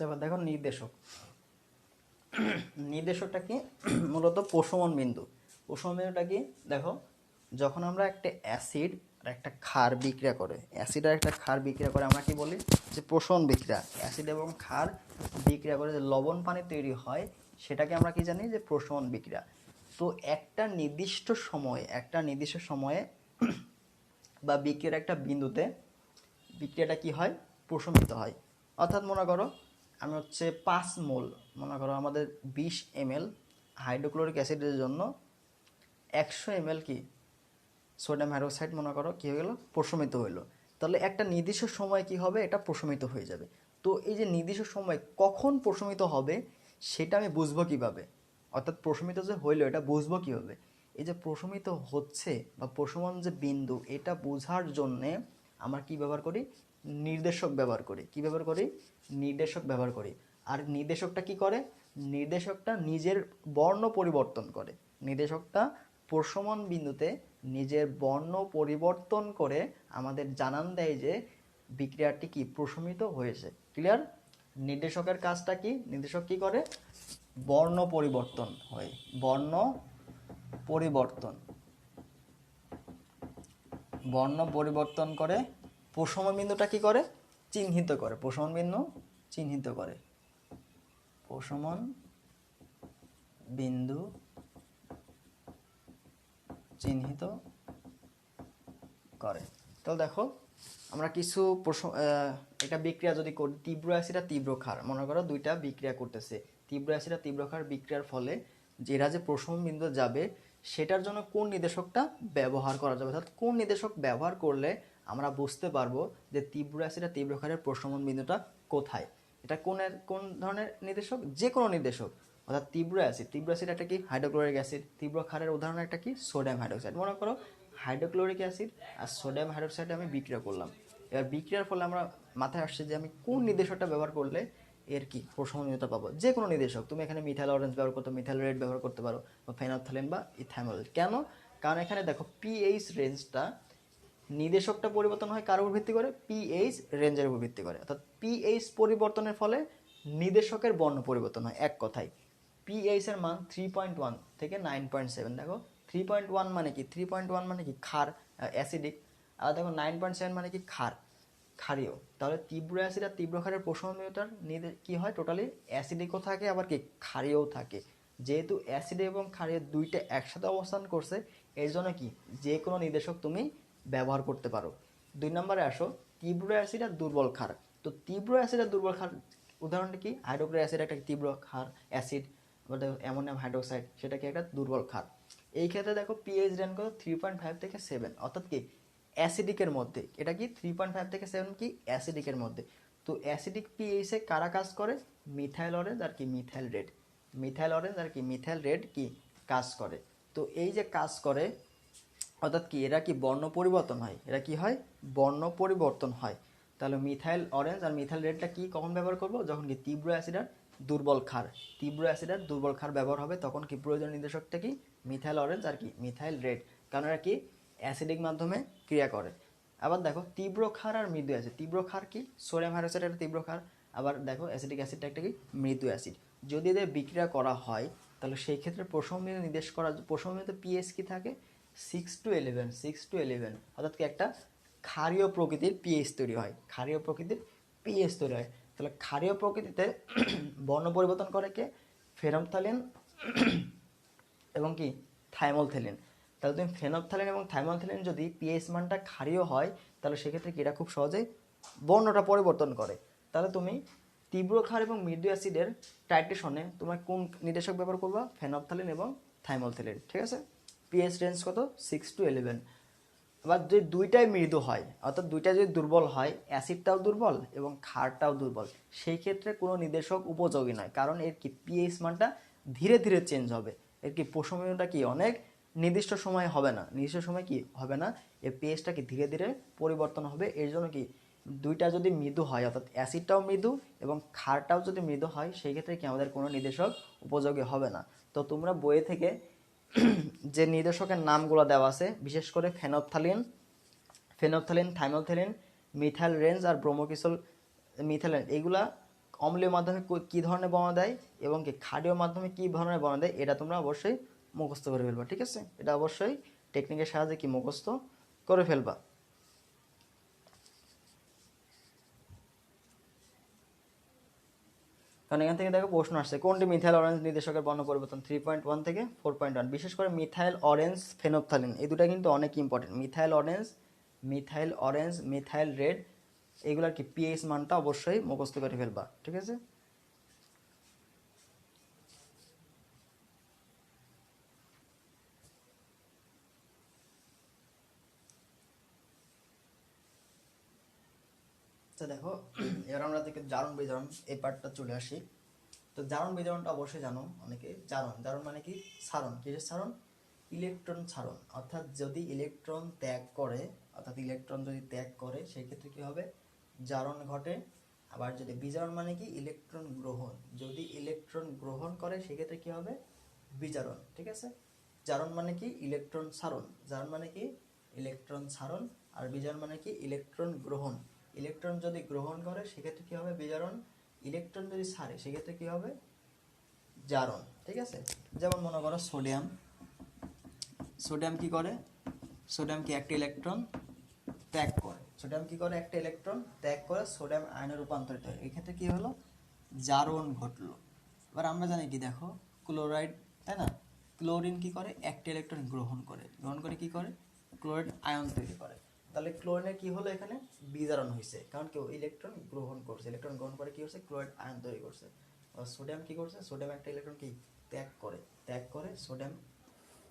এবার দেখো নির্দেশক। নির্দেশকটা কি? মূলত প্রশমন বিন্দু। প্রশমন বিন্দুটা কি? দেখো, যখন আমরা একটা অ্যাসিড আর একটা ক্ষার বিক্রিয়া করে, অ্যাসিড আর একটা ক্ষার বিক্রিয়া করে, আমরা কি বলি যে প্রশমন বিক্রিয়া। অ্যাসিড এবং ক্ষার বিক্রিয়া করে যে লবণ পানি তৈরি হয় সেটাকে আমরা কি জানি যে প্রশমন বিক্রিয়া। তো একটা নির্দিষ্ট সময়ে বা বিক্রিয়ার একটা বিন্দুতে বিক্রিয়াটা কি হয়? প্রশমিত হয়। অর্থাৎ মনে করো আমি হচ্ছে 5 মোল, মনে করো আমাদের 20 ml হাইড্রোক্লোরিক অ্যাসিডের জন্য 100 ml কি সোডিয়াম হাইড্রোক্সাইড মনে করো কী হয়ে গেল? প্রশমিত হইলো। তাহলে একটা নির্দিষ্ট সময় কি হবে? এটা প্রশমিত হয়ে যাবে। তো এই যে নির্দিষ্ট সময় কখন প্রশমিত হবে সেটা আমি বুঝবো কিভাবে? অর্থাৎ প্রশমিত যে হইলো এটা বুঝবো কিভাবে? এই যে প্রশমিত হচ্ছে বা প্রশমন যে বিন্দু, এটা বোঝার জন্যে আমরা কি ব্যবহার করি? নির্দেশক ব্যবহার করি। কি ব্যবহার করি? নির্দেশক ব্যবহার করি। আর নির্দেশকটা কি করে? নির্দেশকটা নিজের বর্ণ পরিবর্তন করে। নির্দেশকটা প্রশমন বিন্দুতে নিজের বর্ণ পরিবর্তন করে আমাদের জানান দেয় যে বিক্রিয়াটি কি প্রশমিত হয়েছে। ক্লিয়ার? নির্দেশকের কাজটা কি? নির্দেশক কি করে? বর্ণ পরিবর্তন হয়। বর্ণ পরিবর্তন করে প্রশমন বিন্দুটা কি করে? চিহ্নিত করে। প্রশমন বিন্দু চিহ্নিত করে। প্রশমন বিন্দু চিহ্নিত করে। তাহলে দেখো আমরা কিছু একটা বিক্রিয়া যদি করি, তীব্র অ্যাসিড আর তীব্র ক্ষার, মনে করো দুইটা বিক্রিয়া করতেছে। তীব্র অ্যাসিড আর তীব্র ক্ষার বিক্রিয়ার ফলে যেটা যে প্রশমন বিন্দু যাবে সেটার জন্য কোন নির্দেশকটা ব্যবহার করা যাবে, অর্থাৎ কোন নির্দেশক ব্যবহার করলে আমরা বুঝতে পারবো যে তীব্র অ্যাসিড আর তীব্র ক্ষারের প্রশমন বিন্দুটা কোথায়। এটা কোন ধরনের নির্দেশক? যে কোনো নির্দেশক। অর্থাৎ তীব্র অ্যাসিড একটা কি? Hydrochloric acid. তীব্র ক্ষারের উদাহরণ একটা কি? Sodium hydroxide. মনে করো হাইড্রোক্লোরিক অ্যাসিড আর সোডিয়াম হাইড্রোক্সাইডে আমি বিক্রিয়া করলাম। এবার বিক্রিয়ার ফলে আমরা মাথায় আসছে যে আমি কোন নির্দেশকটা ব্যবহার করলে এর কি প্রশমনীয়তা পাবো। যে কোনো নির্দেশক, তুমি এখানে মিথাইল অরেঞ্জ ব্যবহার করতে, মিথাইল রেড ব্যবহার করতে পারো, বা ফেনফথ্যালিন বা ইথানল। কেন? কারণ এখানে দেখো পিএইচ রেঞ্জটা, নির্দেশকটা পরিবর্তন হয় কার উপর ভিত্তি করে? পিএইচ রেঞ্জের উপর ভিত্তি করে। অর্থাৎ পিএইচ পরিবর্তনের ফলে নির্দেশকের বর্ণ পরিবর্তন হয়। এক কথায় পিএইচ এর মান 3.1 থেকে 9.7। দেখো 3.1 মানে কি? 3.1 মানে কি? ক্ষার, অ্যাসিডিক। আর দেখো 9.7 মানে কি? ক্ষারীয়। তাহলে তীব্র অ্যাসিড আর তীব্র ক্ষারের প্রশমনীয়তার কি হয়? টোটালি অ্যাসিডিকও থাকে আবার কি ক্ষারীয়ও থাকে। যেহেতু অ্যাসিড এবং ক্ষারীয় দুইটা একসাথে অবস্থান করছে, এর জন্য কি যে কোনো নির্দেশক তুমি ব্যবহার করতে পারো। 2 নম্বরে আসো, তীব্র অ্যাসিড আর দুর্বল ক্ষার। তো তীব্র অ্যাসিড আর দুর্বল ক্ষার উদাহরণটা কি? হাইড্রোক্লোরিক অ্যাসিড একটা তীব্র ক্ষার অ্যাসিড, অ্যামোনিয়াম হাইড্রোক্সাইড সেটা কি? একটা দুর্বল ক্ষার। এই ক্ষেত্রে দেখো পিএইচ রেঞ্জ কত? 3.5 থেকে 7। অর্থাৎ কি অ্যাসিডিকের মধ্যে। এটা কি 3.5 থেকে 7 কি অ্যাসিডিকের মধ্যে। তো অ্যাসিডিক পিএইচে কারা কাজ করে? মিথাইল অরেঞ্জ আর কি মিথাইল রেড। মিথাইল অরেঞ্জ আর কি মিথাইল রেড কি কাজ করে। তো এই যে কাজ করে, অর্থাৎ কি এরা কি বর্ণ পরিবর্তন হয়। এরা কি হয়? বর্ণ পরিবর্তন হয়। তাহলে মিথাইল অরেঞ্জ আর মিথাইল রেডটা কি কখন ব্যবহার করব? যখন কি তীব্র অ্যাসিড আর দুর্বল ক্ষার, তীব্র অ্যাসিড আর দুর্বল ক্ষার ব্যবহার হবে, তখন কি প্রয়োজনীয় নির্দেশকটা কি? মিথাইল অরেঞ্জ আর কি মিথাইল রেড। কারণ এরা কি অ্যাসিডিক মাধ্যমে ক্রিয়া করে। আবার দেখো তীব্র ক্ষার আর মৃদু অ্যাসিড। তীব্র ক্ষার কি? সোডিয়াম হাইড্রোক্সাইড একটা তীব্র ক্ষার। আবার দেখো অ্যাসিডিক অ্যাসিডটা একটা কি? মৃদু অ্যাসিড। যদি এদের বিক্রিয়া করা হয় তাহলে সেই ক্ষেত্রে প্রশমনীয় নির্দেশ করা, প্রশমনীয় পিএইচ কি থাকে? 6 to 11। অর্থাৎ কি একটা ক্ষারীয় প্রকৃতির পিএইচ তৈরি হয়। ক্ষারীয় প্রকৃতির পিএইচ তৈরি হয়। তাহলে ক্ষারীয় প্রকৃতিতে বর্ণ পরিবর্তন করে কে? ফেনফথ্যালিন এবং কি থাইমোলথেলিন। তাহলে তুমি ফেনফথ্যালিন এবং থাইমোলথেলিন যদি পিএইচ মানটা ক্ষারীয় হয় তাহলে সেক্ষেত্রে কি এরা খুব সহজেই বর্ণটা পরিবর্তন করে। তাহলে তুমি তীব্র ক্ষার এবং মৃদু অ্যাসিডের টাইট্রেশনে তোমরা কোন নির্দেশক ব্যবহার করবা? ফেনফথ্যালিন এবং থাইমোলথেলিন। ঠিক আছে? পিএইচ রেঞ্জ কত? 6 to 11। আবার যদি দুইটাই মৃদু হয়, অর্থাৎ দুইটা যদি দুর্বল হয়, অ্যাসিডটাও দুর্বল এবং ক্ষারটাও দুর্বল, সেই ক্ষেত্রে কোনো নির্দেশক উপযোগী নয়। কারণ এর কি পিএইচ মানটা ধীরে ধীরে চেঞ্জ হবে। এর কি প্রশমনীয়তা কি অনেক নির্দিষ্ট সময় হবে না, নির্দিষ্ট সময় কি হবে না, এর পিএইচটা কি ধীরে ধীরে পরিবর্তন হবে। এর জন্য কি দুইটা যদি মৃদু হয়, অর্থাৎ অ্যাসিডটাও মৃদু এবং ক্ষারটাও যদি মৃদু হয়, সেই ক্ষেত্রে কি আমাদের কোনো নির্দেশক উপযোগী হবে না। তো তোমরা বইয়ে থেকে যে নির্দেশকের নামগুলো দেওয়া আছে, বিশেষ করে ফেনফথ্যালিন, থাইমোলথেলিন, মিথাইল রেঞ্জ আর ব্রোমোকিসল মিথাইল, এইগুলা অম্লীয় মাধ্যমে কি ধরনের বর্ণ দেয় এবং কি ক্ষারীয় মাধ্যমে কি ধরনের বর্ণ দেয়, এটা তোমরা অবশ্যই মুখস্থ করে ফেলবা। ঠিক আছে, এটা অবশ্যই টেকনিকের সাহায্যে কি মুখস্থ করে ফেলবা। কারণ এখান থেকে দেখো প্রশ্ন আসছে, কোনটি মিথাইল অরেঞ্জ নির্দেশকের বর্ণ পরিবর্তন 3.1 থেকে 4.1। বিশেষ করে মিথাইল অরেঞ্জ ফেনপথ্যালিন, এই দুটা কিন্তু অনেক important. Methyl orange, methyl red, এগুলার কি পিএইচ মানটা অবশ্যই মুখস্থ করে ফেলবা। ঠিক আছে, তো দেখো এবার আমরা থেকে জারণ বিজারণ এই পার্টটা চলে আসি। তো জারণ বিজারণটা অবশ্যই জানো অনেকে। জারণ মানে কি? ছারণ। কিসের ছারণ? ইলেকট্রন ছারণ। অর্থাৎ যদি ইলেকট্রন ত্যাগ করে, সেই ক্ষেত্রে কি হবে? জারণ ঘটে। আবার যদি বিজারণ মানে কি? ইলেকট্রন গ্রহণ। যদি ইলেকট্রন গ্রহণ করে সেক্ষেত্রে কি হবে? বিজারণ। ঠিক আছে, জারণ মানে কি? ইলেকট্রন ছারণ। আর বিজারণ মানে কি? ইলেকট্রন গ্রহণ। ইলেকট্রন যদি গ্রহণ করে সেক্ষেত্রে কি হবে? বিজারণ। ইলেকট্রন যদি ছাড়ে সেক্ষেত্রে কি হবে? জারণ। ঠিক আছে, যেমন মনে করো সোডিয়াম কি করে? সোডিয়াম কি একটা ইলেকট্রন ত্যাগ করে। সোডিয়াম আয়নে রূপান্তরিত হয়। এই ক্ষেত্রে কি হলো? জারণ ঘটলো। এবার আমরা জানি কি, দেখো ক্লোরাইড, তাই না? ক্লোরিন কি করে? একটা ইলেকট্রন গ্রহণ করে কি করে? ক্লোরাইড আয়ন তৈরি করে। তাহলে ক্লোরিনের কি হলো? এখানে বিজারণ হয়েছে, কারণ কেউ ইলেকট্রন গ্রহণ করছে। ইলেকট্রন গ্রহণ করে কি হচ্ছে? ক্লোরাইড আয়ন তৈরি করছে। সোডিয়াম কি করছে? সোডিয়াম একটা ইলেকট্রন কি ত্যাগ করে সোডিয়াম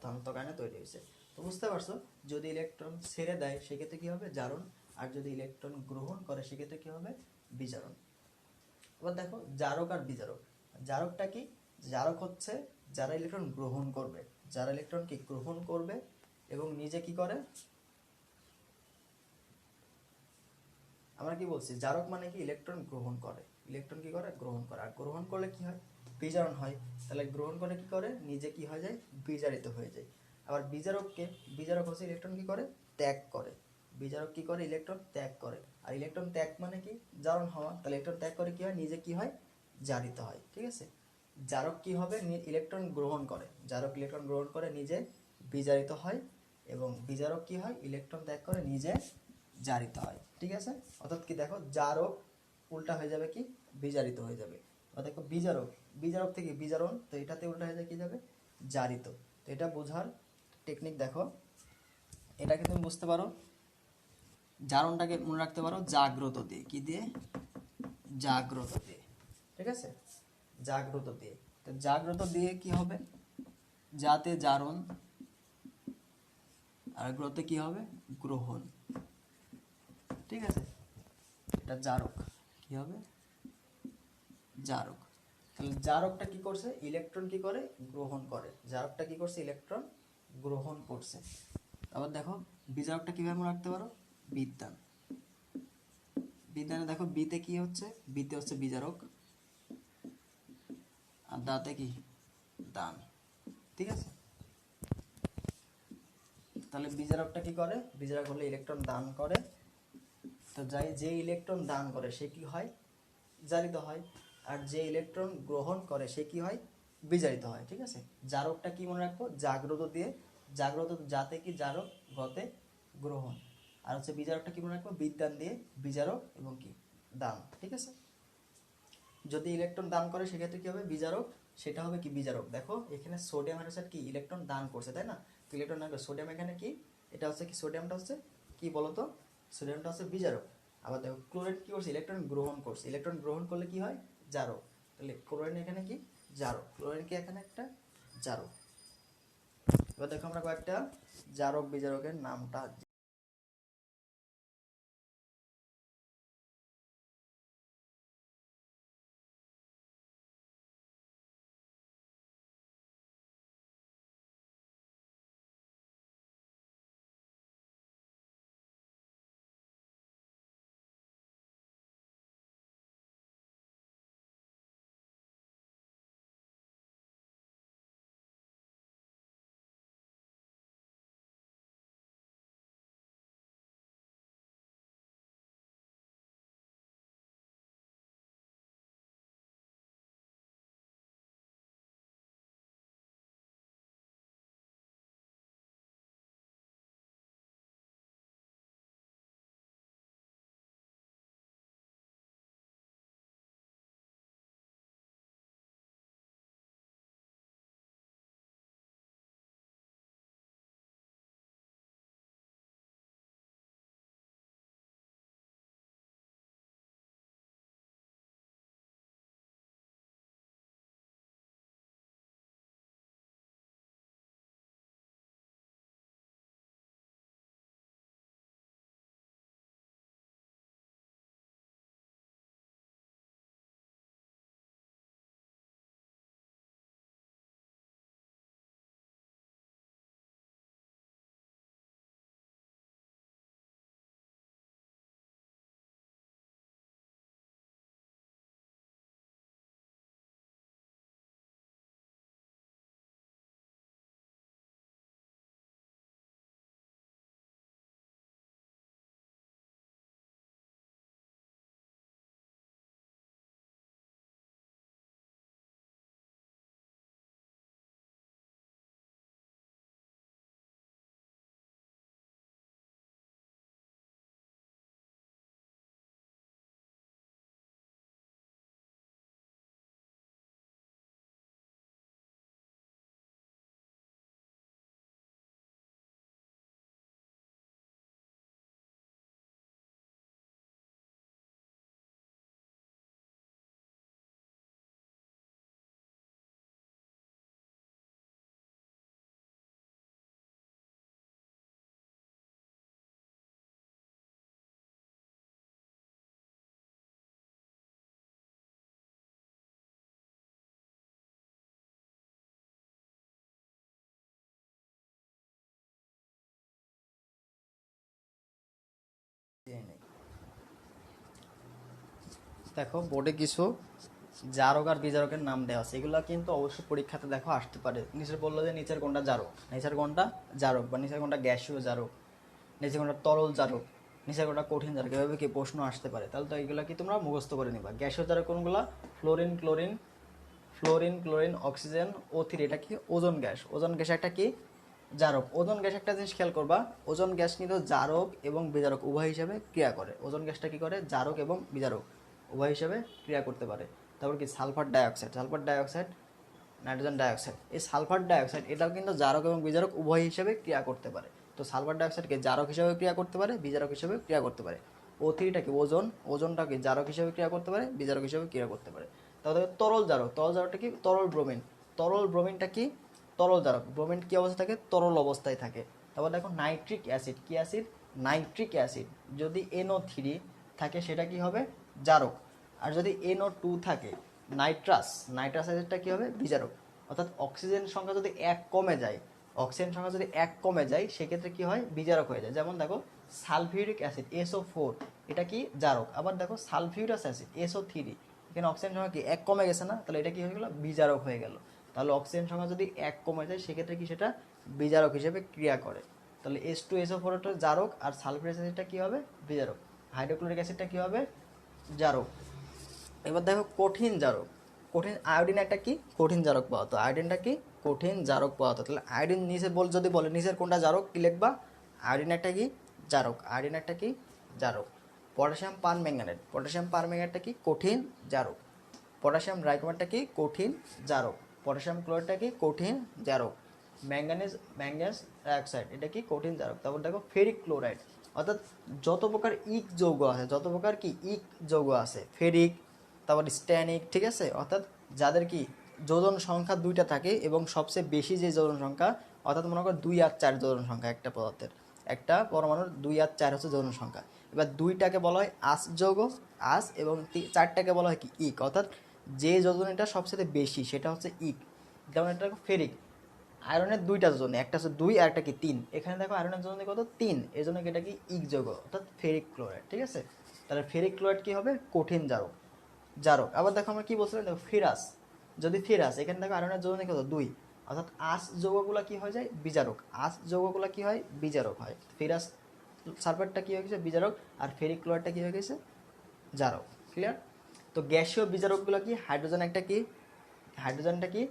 ধনাত্মক আয়নে তৈরি হয়েছে। তো বুঝতে পারছো, যদি ইলেকট্রন ছেড়ে দেয় সেক্ষেত্রে কি হবে? জারণ। আর যদি ইলেকট্রন গ্রহণ করে সেক্ষেত্রে কি হবে? বিজারণ। এবার দেখো জারক আর বিজারক। জারকটা কি? জারক হচ্ছে যারা ইলেকট্রন গ্রহণ করবে, এবং নিজে কি করে? আমরা কি বলছি? জারক মানে কি? ইলেকট্রন গ্রহণ করে। আর গ্রহণ করলে কি হয়? বিজারণ হয়। তাহলে গ্রহণ করে কি করে? নিজে কি হয়ে যায়? বিজারিত হয়ে যায়। আবার বিজারক হচ্ছে ইলেকট্রন কি করে? ত্যাগ করে। ইলেকট্রন ত্যাগ করে। আর ইলেকট্রন ত্যাগ মানে কি? জারণ হওয়া। তাহলে ইলেকট্রন ত্যাগ করে কি হয়? নিজে কি হয়? জারিত হয়। ঠিক আছে, জারক কি হবে? ইলেকট্রন গ্রহণ করে নিজে বিজারিত হয়, এবং বিজারক কি হয়? ইলেকট্রন ত্যাগ করে নিজে জারিত হয়। ঠিক আছে, অর্থাৎ কি দেখো, জারক উল্টা হয়ে যাবে কি? বিজারিত হয়ে যাবে। বা দেখো বিজারক থেকে বিজারণ, তো এটাতে উল্টা হয়ে যায় কি যাবে? জারিত। তো এটা বোঝার টেকনিক দেখো, এটাকে তুমি বুঝতে পারো। জারণটাকে মনে রাখতে পারো জাগ্রত দিয়ে। কি দিয়ে? জাগ্রত দিয়ে। ঠিক আছে, জাগ্রত দিয়ে। তো জাগ্রত দিয়ে কি হবে? যাতে জারণ, আর গ্রহতে কি হবে? গ্রহণ। ঠিক আছে, এটা জারক। কি হবে? জারক। তাহলে জারকটা কি করছে? ইলেকট্রন কি করে? গ্রহণ করে। ইলেকট্রন গ্রহণ করছে। আবার দেখো বিজারকটা কিভাবে মনে রাখতে পারো? বিদ্যান। বিদ্যানে দেখো বিতে কি হচ্ছে? বিতে হচ্ছে বিজারক, আর দাতে কি? দান। ঠিক আছে, তাহলে বিজারকটা কি করে? বিজারক হলে ইলেকট্রন দান করে। তো যে ইলেকট্রন দান করে সে কি হয়? জারিত হয়। আর যে ইলেকট্রন গ্রহণ করে সে কি হয়? বিজারিত হয়। ঠিক আছে, জারকটা কি মনে রাখবো? জাগ্রত দিয়ে। যাতে কি? জারক, গতে গ্রহণ। আর হচ্ছে বিজারকটা কি মনে রাখবো? বিদ্যান দিয়ে। বিজারক এবং কি? দান। ঠিক আছে, যদি ইলেকট্রন দান করে সেক্ষেত্রে কি হবে? বিজারক। সেটা হবে কি? বিজারক। দেখো এখানে সোডিয়াম হাইড্রোক্সাইড কি ইলেকট্রন দান করছে, তাই না? তো ইলেকট্রন দান করে সোডিয়াম, এখানে কি? এটা হচ্ছে কি? সোডিয়ামটা হচ্ছে কি বলতো? সোডিয়ামটা হচ্ছে বিজারক। আবার দেখো ক্লোরাইড কি করছে? ইলেকট্রন গ্রহণ করছে। ইলেকট্রন গ্রহণ করলে কি হয়? জারক। তাহলে ক্লোরিন এখানে কি? জারক। ক্লোরিন কি এখানে একটা জারক। এবার দেখো আমরা কয়েকটা জারক বিজারকের নামটা দেখো বোর্ডে কিছু জারক আর বিজারকের নাম দেওয়া আছে, এগুলো কিন্তু অবশ্যই পরীক্ষাতে দেখো আসতে পারে। নিচে বললো যে নিচের কোনটা জারক, নিচের কোনটা জারক, বা নিচের কোনটা গ্যাসীয় জারক, নিচের কোনটা তরল জারক, নিচের কোনটা কঠিন জারক, এভাবে কি প্রশ্ন আসতে পারে। তাহলে তো এইগুলো কি তোমরা মুখস্থ করে নিবা। গ্যাসীয় জারক কোনগুলা? Fluorine, chlorine, fluorine, chlorine, oxygen, O3, এটা কি ওজোন গ্যাস। ওজোন গ্যাস একটা কি জারক। ওজোন গ্যাস একটা জিনিস খেয়াল করবা, ওজোন গ্যাস কিন্তু জারক এবং বিজারক উভয় হিসাবে ক্রিয়া করে। ওজোন গ্যাসটা কি করে? জারক এবং বিজারক উভয় হিসাবে ক্রিয়া করতে পারে। তারপর কি sulphur dioxide, sulphur dioxide, nitrogen dioxide, এই সালফার ডাইঅক্সাইড এটাও কিন্তু জারক এবং বিজারক উভয় হিসাবে ক্রিয়া করতে পারে। তো সালফার ডাইঅক্সাইডকে জারক হিসাবে ক্রিয়া করতে পারে, বিজারক হিসাবে ক্রিয়া করতে পারে। O3টাকে ওজন, ওজনটাকে জারক হিসাবে ক্রিয়া করতে পারে, বিজারক হিসাবে ক্রিয়া করতে পারে। তাহলে তরল জারক, তরল জারকটা কি? তরল ব্রোমিন। তরল ব্রোমিনটা কি? তরল জারক। ব্রোমিন কি অবস্থায় থাকে? তরল অবস্থায় থাকে। তারপর দেখো নাইট্রিক অ্যাসিড, কি অ্যাসিড? Nitric acid. যদি NO3 থাকে সেটা কি হবে? জারক। আর যদি NO2 থাকে, নাইট্রাস, নাইট্রাস অ্যাসিডটা কি হবে? বিজারক। অর্থাৎ অক্সিজেন সংখ্যা যদি 1 কমে যায়, অক্সিজেন সংখ্যা যদি 1 কমে যায় সেক্ষেত্রে কি হয়? বিজারক হয়ে যায়। যেমন দেখো সালফিউরিক অ্যাসিড SO4, এটা কি জারক। আবার দেখো সালফিউরাস অ্যাসিড SO3, এখানে অক্সিজেন সংখ্যা কি 1 কমে গেছে না, তাহলে এটা কি হয়ে গেল? বিজারক হয়ে গেল। তাহলে অক্সিজেন সংখ্যা যদি 1 কমে যায় সেক্ষেত্রে কি সেটা বিজারক হিসেবে ক্রিয়া করে। তাহলে H2SO4 টা জারক, আর সালফিউরিক অ্যাসিডটা কি হবে? বিজারক। হাইড্রোক্লোরিক অ্যাসিডটা কি হবে? জারক। এবার দেখো কঠিন জারক। কঠিন আয়োডিন একটা কি? কঠিন জারক পাওয়া। তো আয়োডিনটা কি? কঠিন জারক পাওয়া। তাহলে আয়োডিন নিচে যদি বলে নিচের কোনটা জারক, কি লিখবা? আয়োডিন একটা কি? জারক। আয়োডিন একটা কি? জারক। পটাশিয়াম পারম্যাঙ্গানেট, পটাশিয়াম পারম্যাঙ্গানেটটা কি? কঠিন জারক। পটাশিয়াম রাইকোমেটটা কি? কঠিন জারক। পটাশিয়াম ক্লোরাইডটা কি? কঠিন জারক। ম্যাঙ্গানিজ ডাইঅক্সাইড, এটা কি? কঠিন জারক। তারপর দেখো ফেরিক ক্লোরাইড, অর্থাৎ যত প্রকার ইক যৌগ আছে, যত প্রকার কি ইক যৌগ আছে, ফেরিক, তারপর স্ট্যানিক, ঠিক আছে, অর্থাৎ যাদের কি যোজন সংখ্যা 2টা থাকে এবং সবচেয়ে বেশি যে যোজন সংখ্যা, অর্থাৎ মনে করো 2 আর 4 যোজন সংখ্যা একটা পদার্থের, একটা পরমাণুর 2 আর 4 হচ্ছে যোজন সংখ্যা। এবার 2টাকে বলা হয় আস যৌগ, আস, এবং 4টাকে বলা হয় কি ইক, অর্থাৎ যে যোজনীটা সবচেয়ে বেশি সেটা হচ্ছে ইক। যেমন এটা ফেরিক, আয়রনের 2টা যোজনী, একটা হচ্ছে 2 আর একটা কি 3। এখানে দেখো আয়রনের যোজনী কত? 3, এই জন্য এটা কি ইক যৌগ, অর্থাৎ ফেরিক ক্লোরাইড, ঠিক আছে। তাহলে ফেরিক ক্লোরাইড কি হবে? কঠিন জারক। জারক। আবার দেখো আমরা কি বলছিলাম, দেখো ফেরাস, যদি ফেরাস, এখানে দেখো আয়রনের যোজনী কত? 2, অর্থাৎ আস যৌগগুলো কি হয়ে যায়? বিজারক। আস যৌগগুলো কি হয়? বিজারক হয়। ফেরাস সালফারটা কি হয়ে গেছে? বিজারক। আর ফেরিক ক্লোরাইডটা কি হয়ে গেছে? জারক। ক্লিয়ার? তো গ্যাসীয় বিজারকগুলো কি? হাইড্রোজেন একটা কি? হাইড্রোজেনটা কি?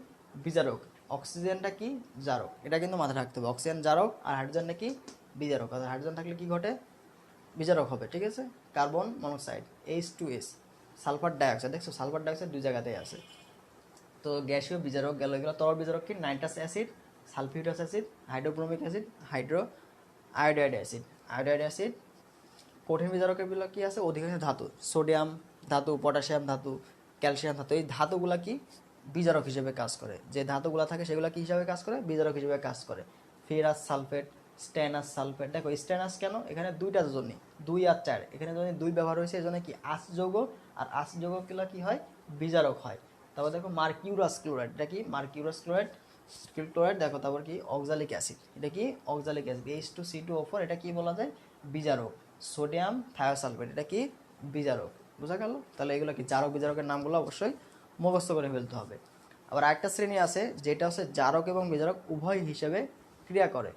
বিজারক। অক্সিজেনটা কি? জারক। এটা কিন্তু মাথায় রাখতে হবে, অক্সিজেন জারক আর হাইড্রোজেনটা কি? বিজারক। আর হাইড্রোজেন থাকলে কি ঘটে? বিজারক হবে, ঠিক আছে। Carbon monoxide H2S, sulphur dioxide, দেখছো সালফার ডাইঅক্সাইড 2 জায়গাতেই আছে। তো গ্যাসীয় বিজারক গেল, এগুলো তরল বিজারক কি? Nitrous acid, sulphurous acid, হাইড্রোব্রোমিক acid, iodide acid, iodide acid. কঠিন বিজারকের গুলো কি আছে? অধিকাংশ ধাতু, সোডিয়াম ধাতু, পটাশিয়াম ধাতু, ক্যালসিয়াম ধাতু, এই ধাতুগুলা কি বিজারক হিসেবে কাজ করে। যে ধাতুগুলা থাকে সেগুলো কি হিসাবে কাজ করে? বিজারক হিসেবে কাজ করে। Ferrous sulphate, stannous sulphate. দেখো স্টেনাস কেন? এখানে 2টা যোজনী, 2 আর 4, এখানে যদি 2 ব্যবহার হয়েছে, এজন্য কি আস যৌগ, আর আস যৌগগুলো কি হয়? বিজারক হয়। তারপর দেখো মার্কিউরাস ক্লোরাইড, এটা কি? Mercurous chloride, chloride. দেখো তারপর কি? অক্সালিক অ্যাসিড, এটা কি? অক্সালিক অ্যাসিড H2C2O4, এটা কি বলা যায়? বিজারক। সোডিয়াম থায়োসালফেট, এটা কি? বিজারক। বোঝা গেল? তাহলে এগুলো কি জারক বিজারকের নামগুলো অবশ্যই মুখস্থ করে ফেলতে হবে। আবার আরেকটা শ্রেণী আছে যেটা হচ্ছে জারক এবং বিজারক উভয় হিসেবে ক্রিয়া করে।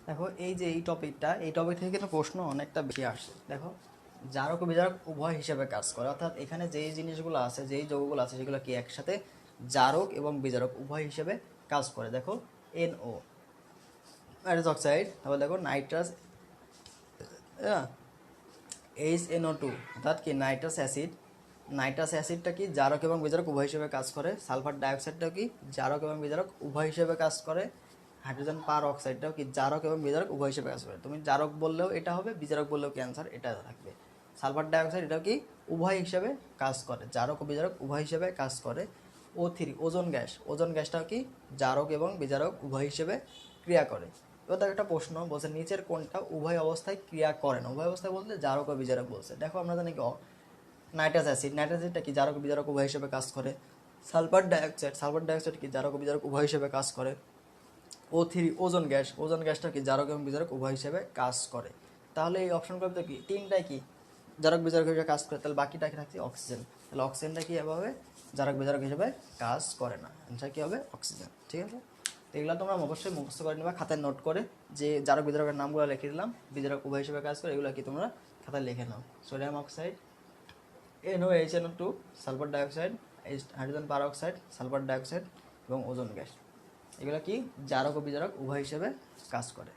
দেখো এই যে এই টপিকটা, এই টপিক থেকে কিন্তু প্রশ্ন অনেকটা বেশি আসে। দেখো জারক ও বিজারক উভয় হিসেবে কাজ করে, অর্থাৎ এখানে যেই জিনিসগুলো আছে, যেই যৌগগুলো আছে, সেগুলো কি একসাথে জারক এবং বিজারক উভয় হিসেবে কাজ করে। দেখো NO নাইট্রাস অক্সাইড, তারপর দেখো নাইট্রাস HNO2 অর্থাৎ কি নাইট্রাস অ্যাসিড। নাইট্রাস অ্যাসিডটা কি জারক এবং বিজারক উভয় হিসেবে কাজ করে। সালফার ডাইঅক্সাইডটাও কি জারক এবং বিজারক উভয় হিসেবে কাজ করে। হাইড্রোজেন পার অক্সাইডটাও কি জারক এবং বিজারক উভয় হিসেবে কাজ করে। তুমি জারক বললেও এটা হবে, বিজারক বললেও কি অ্যান্সার এটা থাকবে। সালফার ডাইঅক্সাইড এটাও কি উভয় হিসেবে কাজ করে, জারক ও বিজারক উভয় হিসেবে কাজ করে। O3 ওজোন গ্যাস, ওজোন গ্যাসটাও কি জারক এবং বিজারক উভয় হিসেবে ক্রিয়া করে। এবার তার একটা প্রশ্ন বলছে নিচের কোনটা উভয় অবস্থায় ক্রিয়া করে না। উভয় অবস্থায় বলতে জারক ও বিজারক বলছে। দেখো আমরা জানি কি নাইট্রাস অ্যাসিড, নাইট্রাস অ্যাসিডটা কি জারক ও বিজারক উভয় হিসেবে কাজ করে। সালফার ডাইঅক্সাইড, সালফার ডাইঅক্সাইড কি জারক ও বিজারক উভয় হিসেবে কাজ করে। O3 ওজোন গ্যাস, ওজোন গ্যাসটা কি জারক এবং বিজারক উভয় হিসেবে কাজ করে। তাহলে এই অপশনগুলোতে কি তিনটাই কি জারক বিজারক হিসেবে কাজ করে, তাহলে বাকিটা কি থাকছে অক্সিজেন। তাহলে অক্সিজেনটা কি এভাবে জারক বিজারক হিসেবে কাজ করে না, অ্যান্সার কি হবে অক্সিজেন। ঠিক আছে, তো এগুলো তোমরা অবশ্যই মুখস্থ করে নেবা খাতায় নোট করে, যে জারক বিজারকের নামগুলো লিখে দিলাম, বিজারক উভয় হিসেবে কাজ করে, এগুলো কি তোমরা খাতায় লিখে নাও। Sodium oxide NOHNO2, sulphur dioxide, hydrogen peroxide, sulphur dioxide এবং ওজোন গ্যাস, এগুলো কি জারক ও বিজারক উভয় হিসেবে কাজ করে।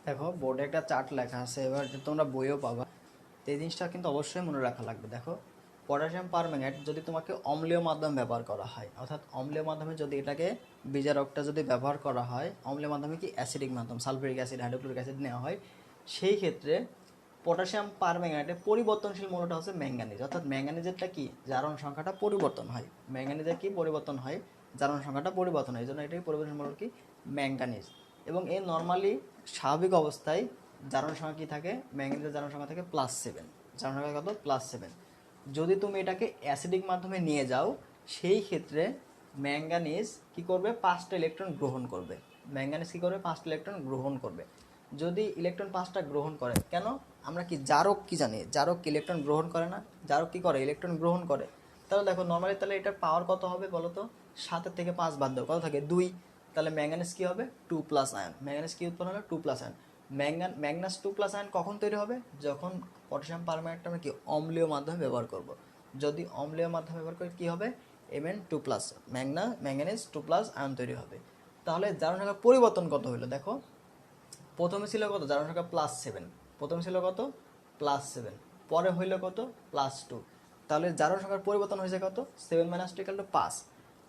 দেখো বোর্ডে একটা চার্ট লেখা আছে, এবার তোমরা বইও পাবা, তো এই জিনিসটা কিন্তু অবশ্যই মনে রাখা লাগবে। দেখো পটাশিয়াম পারম্যাঙ্গানেট যদি তোমাকে অম্লীয় মাধ্যম ব্যবহার করা হয়, অর্থাৎ অম্লীয় মাধ্যমে যদি এটাকে বিজারকটা যদি ব্যবহার করা হয়, অম্লীয় মাধ্যমে কি অ্যাসিডিক মাধ্যম সালফিউরিক অ্যাসিড, হাইড্রোক্লোরিক অ্যাসিড নেওয়া হয়, সেই ক্ষেত্রে পটাশিয়াম পারম্যাঙ্গানেটের পরিবর্তনশীল মৌলটা হচ্ছে ম্যাঙ্গানিজ, অর্থাৎ ম্যাঙ্গানিজেরটা কি জারণ সংখ্যাটা পরিবর্তন হয়, ম্যাঙ্গানিজের কি পরিবর্তন হয়, জারণ সংখ্যাটা পরিবর্তন হয়, এই জন্য এটাকে পরিবর্তনশীল মৌল কি ম্যাঙ্গানিজ। এবং এর নর্মালি স্বাভাবিক অবস্থায় জারণ সংখ্যা কী থাকে, ম্যাঙ্গানিজের জারণ সংখ্যা থাকে +7, জারণ সংখ্যা কত +7। যদি তুমি এটাকে অ্যাসিডিক মাধ্যমে নিয়ে যাও, সেই ক্ষেত্রে ম্যাঙ্গানিজ কি করবে 5টা ইলেকট্রন গ্রহণ করবে, ম্যাঙ্গানিজ কি করবে 5টা ইলেকট্রন গ্রহণ করবে। যদি ইলেকট্রন 5টা গ্রহণ করে, কেন আমরা কি জারক কি জানি, জারক কি ইলেকট্রন গ্রহণ করে না, জারক কি করে ইলেকট্রন গ্রহণ করে। তাহলে দেখো নর্মালি তাহলে এটার পাওয়ার কত হবে বলো তো, 7 থেকে 5 বাদ দাও, কত থাকে 2, তাহলে ম্যাঙ্গানিজ কি হবে 2+ আয়ন, ম্যাঙ্গানিজ কি উৎপন্ন হলো 2+ আয়ন। ম্যাগনাস 2+ আয়ন কখন তৈরি হবে, যখন পটাশিয়াম পারম্যাঙ্গানেটটা আমরা কি অম্লীয় মাধ্যমে ব্যবহার করব। যদি অম্লীয় মাধ্যমে ব্যবহার করি কি হবে Mn2+, ম্যাঙ্গানিজ 2+ আয়ন তৈরি হবে। তাহলে জারণ সংখ্যার পরিবর্তন কত হলো দেখো, প্রথমে ছিল কত জারণ সংখ্যা +7, প্রথমে ছিল কত +7, পরে হইল কত +2, তাহলে জারণ সংখ্যার পরিবর্তন হয়েছে কত 7 - 2 = 5।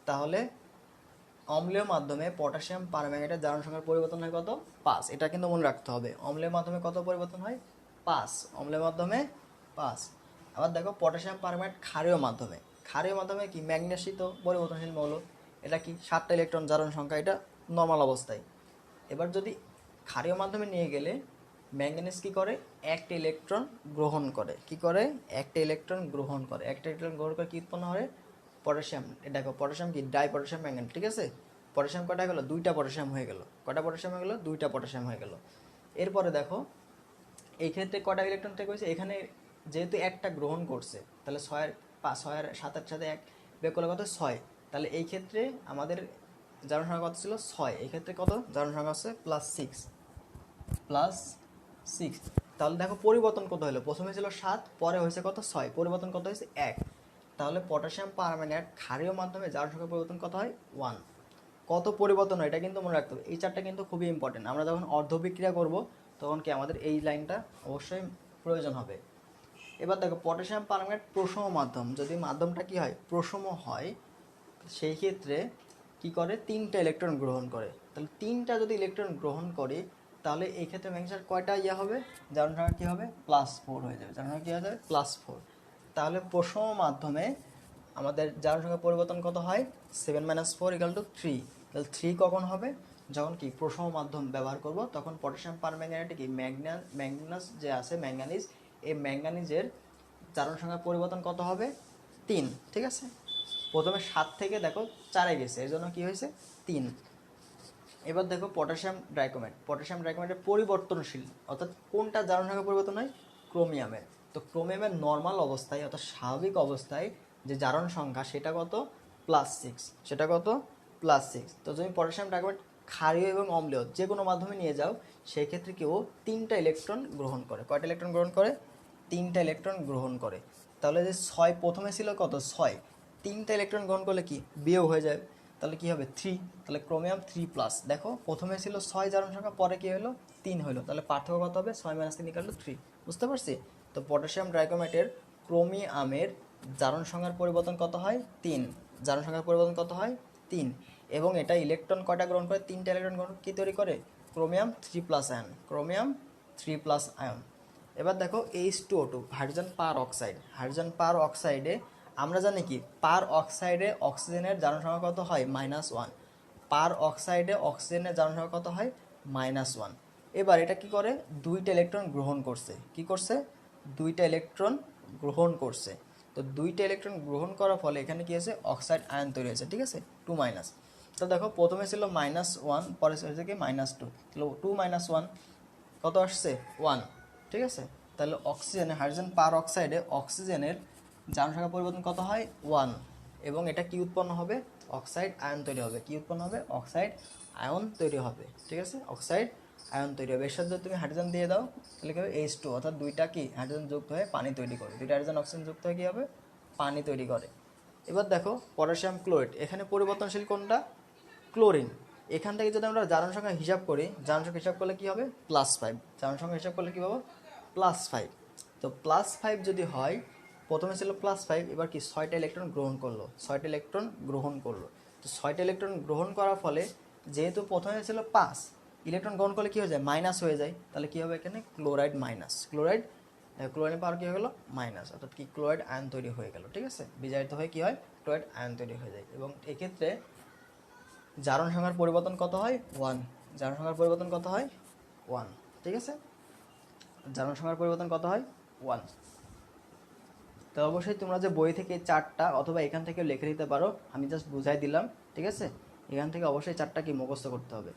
তাহলে অম্লীয় মাধ্যমে পটাশিয়াম পারম্যাঙ্গানেটের জারণ সংখ্যার পরিবর্তন হয় কত 5, এটা কিন্তু মনে রাখতে হবে। অম্লীয় মাধ্যমে কত পরিবর্তন হয় 5, অম্লীয় মাধ্যমে 5। আবার দেখো পটাশিয়াম পারম্যাঙ্গানেট ক্ষারীয় মাধ্যমে, ক্ষারীয় মাধ্যমে কি ম্যাগনেসিত পরিবর্তনশীল মৌল, এটা কি 7টা ইলেকট্রন জারণ সংখ্যা, এটা নর্মাল অবস্থায়। এবার যদি ক্ষারীয় মাধ্যমে নিয়ে গেলে ম্যাঙ্গানিজ কি করে একটা ইলেকট্রন গ্রহণ করে, কি করে একটা ইলেকট্রন গ্রহণ করে, একটা ইলেকট্রন গ্রহণ করে কি উৎপন্ন হয় পটাশিয়াম। দেখো পটাশিয়াম কি ডাই পটাশিয়াম ম্যাঙ্গানেট, ঠিক আছে। পটাশিয়াম কটা গেল 2টা পটাশিয়াম হয়ে গেল, কটা পটাশিয়াম হয়ে গেল 2টা পটাশিয়াম হয়ে গেল। এরপরে দেখো এই ক্ষেত্রে কটা ইলেকট্রন থেকে হয়েছে, এখানে যেহেতু একটা গ্রহণ করছে তাহলে 6 আর 7-এর সাথে 1 বিয়োগ করলে কত 6, তাহলে এই ক্ষেত্রে আমাদের জারণ সংখ্যা কত ছিল 6, এই ক্ষেত্রে কত জারণ সংখ্যা আছে +6, তাহলে দেখো পরিবর্তন কত হলো, প্রথমে ছিল 7, পরে হয়েছে কত 6, পরিবর্তন কত হয়েছে 1। তাহলে পটাশিয়াম পারম্যাঙ্গানেট ক্ষারীয় মাধ্যমে জারণ সংখ্যা পরিবর্তন কত হয় 1। কত পরিবর্তন হয় এটা কিন্তু মনে রাখতে হবে, এই চারটা কিন্তু খুবই ইম্পর্টেন্ট। আমরা যখন অর্ধবিক্রিয়া করব তখন কি আমাদের এই লাইনটা অবশ্যই প্রয়োজন হবে। এবার দেখো পটাশিয়াম পারম্যাঙ্গানেট প্রশম মাধ্যম, যদি মাধ্যমটা কি হয় প্রশম হয়, সেই ক্ষেত্রে কি করে 3টা ইলেকট্রন গ্রহণ করে। তাহলে 3টা যদি ইলেকট্রন গ্রহণ করে তাহলে এই ক্ষেত্রে ম্যাগনেসিয়াম কয়টা হবে জারণ সংখ্যা কি হবে +4 হয়ে যাবে, জারণ সংখ্যা কি হয়ে যাবে +4। তাহলে প্রশম মাধ্যমে আমাদের জারণ সংখ্যা পরিবর্তন কত হয় 7 - 4 = 3। তাহলে 3 কখন হবে, যখন কি প্রশম মাধ্যম ব্যবহার করব তখন পটাশিয়াম পারম্যাঙ্গানেটে কি ম্যাগনাস যে আছে ম্যাঙ্গানিজ, এই ম্যাঙ্গানিজের জারণ সংখ্যা পরিবর্তন কত হবে 3, ঠিক আছে। প্রথমে 7 থেকে দেখো 4-এ গেছে, এর জন্য কি হয়েছে 3। এবার দেখো পটাশিয়াম ডাইক্রোমেট, পটাশিয়াম ডাইক্রোমেটের পরিবর্তনশীল, অর্থাৎ কোনটা জারণ সংখ্যা পরিবর্তন হয় ক্রোমিয়ামের। তো ক্রোমিয়ামের নর্মাল অবস্থায় অর্থাৎ স্বাভাবিক অবস্থায় যে জারণ সংখ্যা সেটা কত +6, সেটা কত +6। তো যদি পটাশিয়াম ডাইক্রোমেট ক্ষারীয় এবং অম্লীয় যে কোনো মাধ্যমে নিয়ে যাও সেই ক্ষেত্রে কেউ 3টা ইলেকট্রন গ্রহণ করে, কয়টা ইলেকট্রন গ্রহণ করে 3টা ইলেকট্রন গ্রহণ করে। তাহলে যে 6 প্রথমে ছিল কত 6, 3টা ইলেকট্রন গ্রহণ করলে কি বিয়োগ হয়ে যায়, তাহলে কি হবে 3, তাহলে ক্রোমিয়াম 3+। দেখো প্রথমে ছিল 6 জারণ সংখ্যা, পরে কি হলো 3 হলো, তাহলে পার্থক্য কত হবে 6 - 3 = 3, বুঝতে পারছি। তো পটাশিয়াম ডাইক্রোমেটের ক্রোমিয়ামের জারণ সংখ্যার পরিবর্তন কত হয় 3, জারণ সংখ্যার পরিবর্তন কত হয় 3, এবং এটা ইলেকট্রন কয়টা গ্রহণ করে 3টা ইলেকট্রন গ্রহণ কি তৈরি করে ক্রোমিয়াম 3+ আয়ন, ক্রোমিয়াম 3+ আয়ন। এবার দেখো H2O2 হাইড্রোজেন পার অক্সাইড, হাইড্রোজেন পার অক্সাইডে আমরা জানি কি পার অক্সাইডে অক্সিজেনের জারণ সংখ্যা কত হয় -1, পার অক্সাইডে অক্সিজেনের জারণ সংখ্যা কত হয় -1। এবার এটা কি করে 2টা ইলেকট্রন গ্রহণ করছে, কি করছে 2টা ইলেকট্রন গ্রহণ করছে। তো 2টা ইলেকট্রন গ্রহণ করার ফলে এখানে কি হয়েছে অক্সাইড আয়ন তৈরি হয়েছে, ঠিক আছে 2-। তো দেখো প্রথমে ছিল -1, পরে হয়েছে কি -2, তাহলে 2 - 1 কত আসছে 1, ঠিক আছে। তাহলে অক্সিজেনের হাইড্রোজেন পার অক্সাইডে অক্সিজেনের জারণ সংখ্যা পরিবর্তন কত হয় 1, এবং এটা কি উৎপন্ন হবে অক্সাইড আয়ন তৈরি হবে, কি উৎপন্ন হবে অক্সাইড আয়ন তৈরি হবে, ঠিক আছে অক্সাইড আয়ন তৈরি হবে। এর সাথে যদি তুমি হাইড্রোজেন দিয়ে দাও তাহলে কি হবে H2, অর্থাৎ দুইটা কি হাইড্রোজেন যুক্ত হয়ে পানি তৈরি করে, দুইটা হাইড্রোজেন অক্সিজেন যুক্ত হয়ে কি হবে পানি তৈরি করে। এবার দেখো পটাশিয়াম ক্লোরাইড, এখানে পরিবর্তনশীল কোনটা ক্লোরিন। এখান থেকে যদি আমরা জারণ সংখ্যা হিসাব করি, জারণ সংখ্যা হিসাব করলে কি হবে +5, জারণ সংখ্যা হিসাব করলে কি পাবো +5। তো +5 যদি হয়, প্রথমে ছিল +5, এবার কি 6টা ইলেকট্রন গ্রহণ করলো, 6টা ইলেকট্রন গ্রহণ করলো। তো 6টা ইলেকট্রন গ্রহণ করার ফলে যেহেতু প্রথমে ছিল 5 ইলেকট্রন গ্রহণ করলে কি হয়ে যায় মাইনাস হয়ে যায়, তাহলে কি হবে এখানে ক্লোরাইড মাইনাস, ক্লোরাইড পাওয়ার কি হয়ে গেল মাইনাস, অর্থাৎ কি ক্লোরাইড আয়ন তৈরি হয়ে গেল, ঠিক আছে বিজারিত হয়ে কি হয় ক্লোরাইড আয়ন তৈরি হয়ে যায়। এবং এক্ষেত্রে জারণ সংখ্যার পরিবর্তন কত হয় 1, জারণ সংখ্যার পরিবর্তন কত হয় 1, ঠিক আছে জারণ সংখ্যার পরিবর্তন কত হয় 1। তো অবশ্যই তোমরা যে বই থেকে চারটা অথবা এখান থেকে লিখে নিতে পারো, আমি জাস্ট বুঝাই দিলাম, ঠিক আছে। এখান থেকে অবশ্যই চারটা কি মুখস্থ করতে হবে।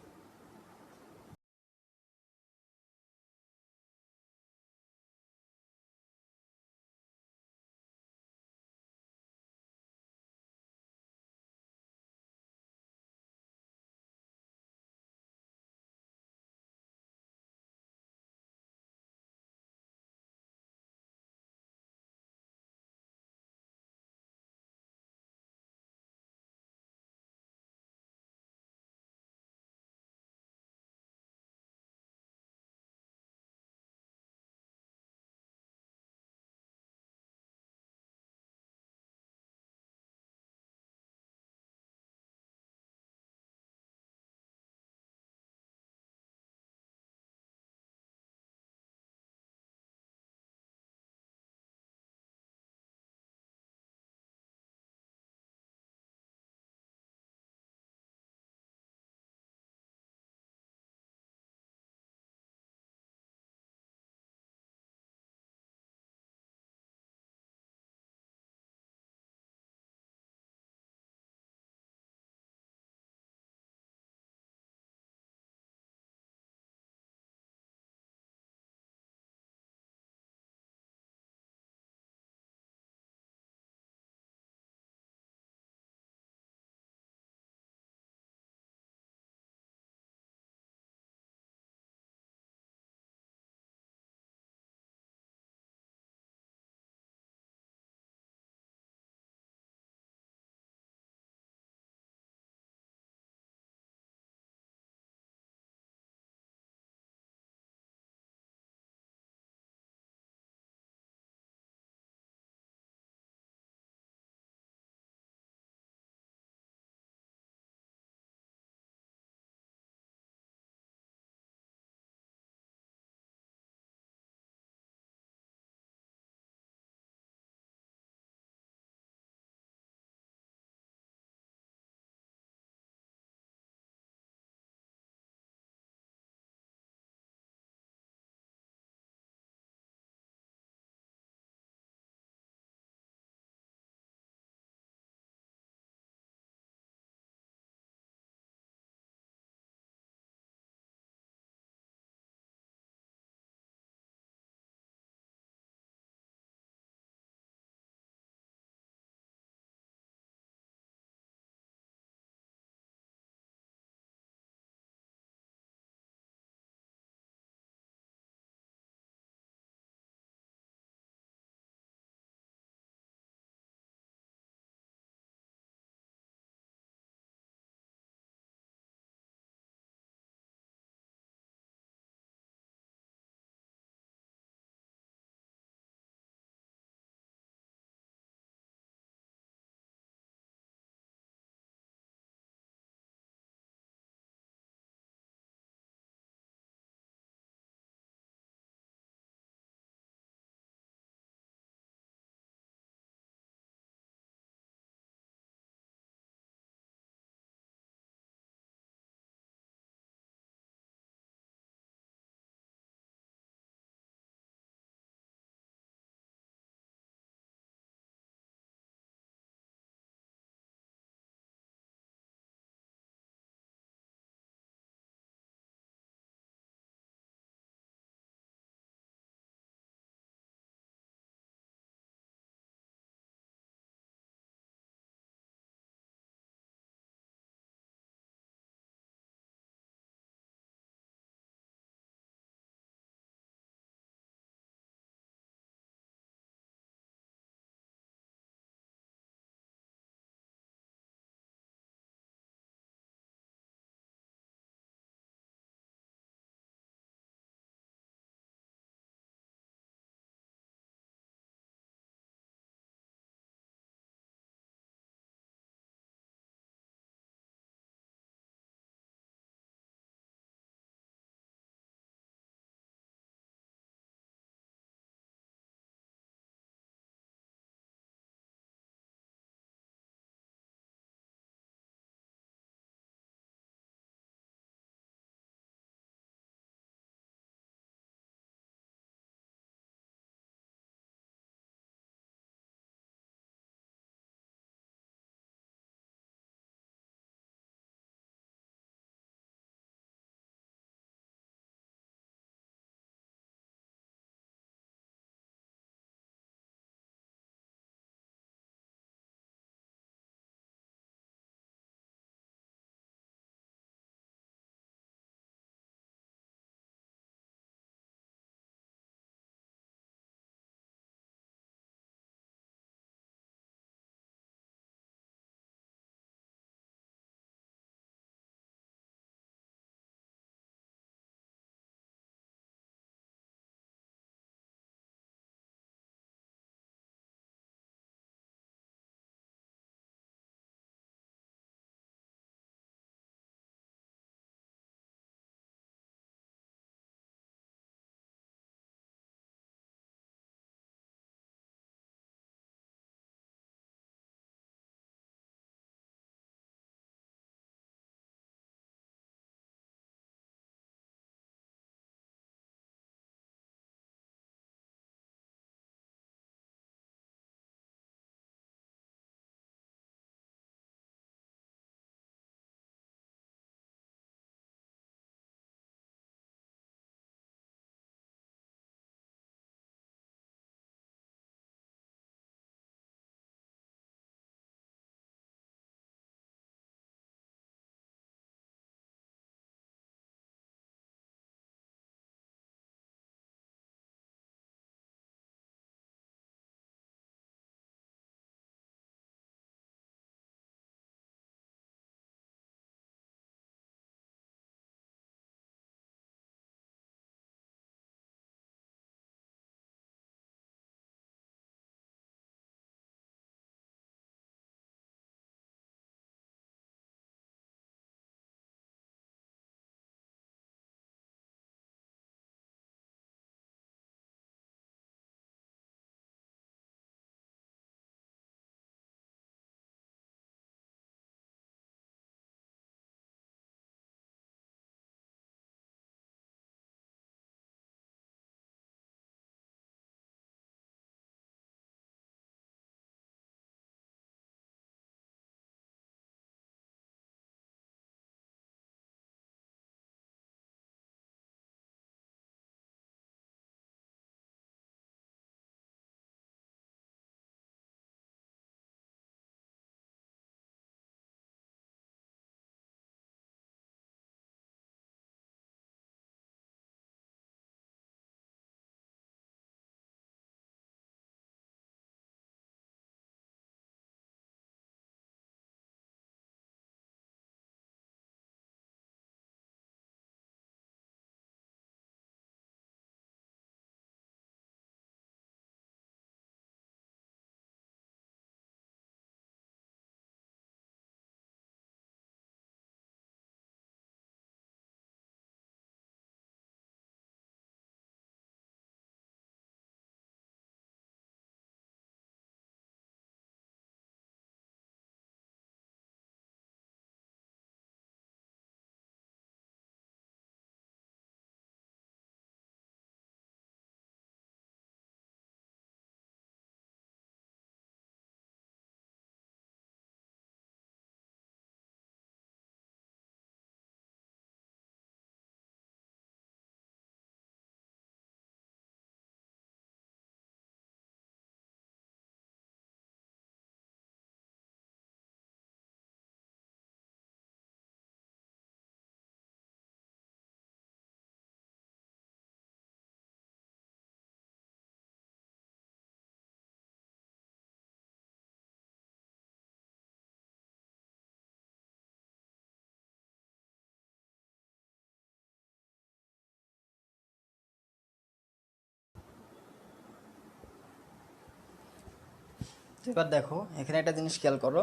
তো এবার দেখো এখানে একটা জিনিস খেয়াল করো,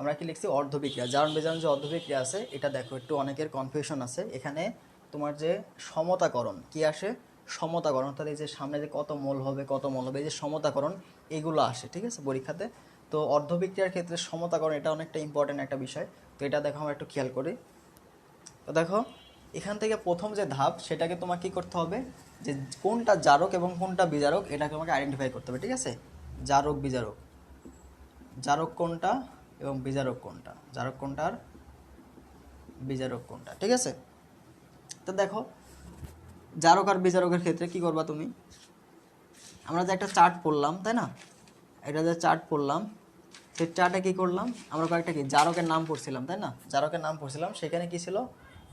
আমরা কি লিখছি অর্ধবিক্রিয়া, জারণ বিজারণ যে অর্ধবিক্রিয়া আছে এটা দেখো একটু অনেকের কনফিউশন আছে। এখানে তোমার যে সমতাকরণ কি আসে, সমতাকরণ অর্থাৎ এই যে সামনে যে কত মোল হবে কত মোল হবে এই যে সমতাকরণ এগুলো আসে, ঠিক আছে পরীক্ষাতে। তো অর্ধবিক্রিয়ার ক্ষেত্রে সমতাকরণ এটা অনেকটা ইম্পর্টেন্ট একটা বিষয়। তো এটা দেখো আমরা একটু খেয়াল করি। তো দেখো এখান থেকে প্রথম যে ধাপ সেটাকে তোমাকে কি করতে হবে, যে কোনটা জারক এবং কোনটা বিজারক এটাকে তোমাকে আইডেন্টিফাই করতে হবে, ঠিক আছে। জারক বিজারক, জারক কোনটা এবং বিজারক কোনটা, জারক কোনটা আর বিজারক কোনটা, ঠিক আছে। তো দেখো জারক আর বিজারকের ক্ষেত্রে কি করবা তুমি, আমরা যে একটা চার্ট পড়লাম তাই না, এটা যে চার্ট পড়লাম সেই চার্টে কি করলাম আমরা কয়েকটা কি জারকের নাম পড়ছিলাম তাই না, জারকের নাম পড়ছিলাম। সেখানে কি ছিল,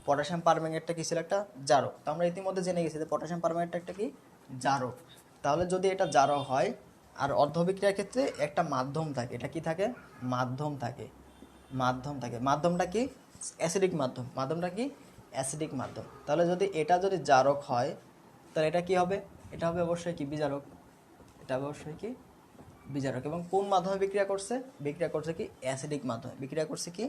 পটাশিয়াম পারম্যাঙ্গনেটটা কি ছিল, একটা জারক। তো আমরা ইতিমধ্যে জেনে গেছি যে পটাশিয়াম পারম্যাঙ্গনেটটা একটা কি জারক। তাহলে যদি এটা জারক হয় আর অর্ধবিক্রিয়ার ক্ষেত্রে একটা মাধ্যম থাকে, এটা কি থাকে, মাধ্যম থাকে, মাধ্যম থাকে। মাধ্যমটা কি অ্যাসিডিক মাধ্যম, মাধ্যমটা কি অ্যাসিডিক মাধ্যম। তাহলে যদি এটা যদি জারক হয় তাহলে এটা কি হবে, এটা হবে অবশ্যই কি বিজারক, এটা অবশ্যই কি বিজারক। এবং কোন মাধ্যমে বিক্রিয়া করছে, বিক্রিয়া করছে কি অ্যাসিডিক মাধ্যমে, বিক্রিয়া করছে কি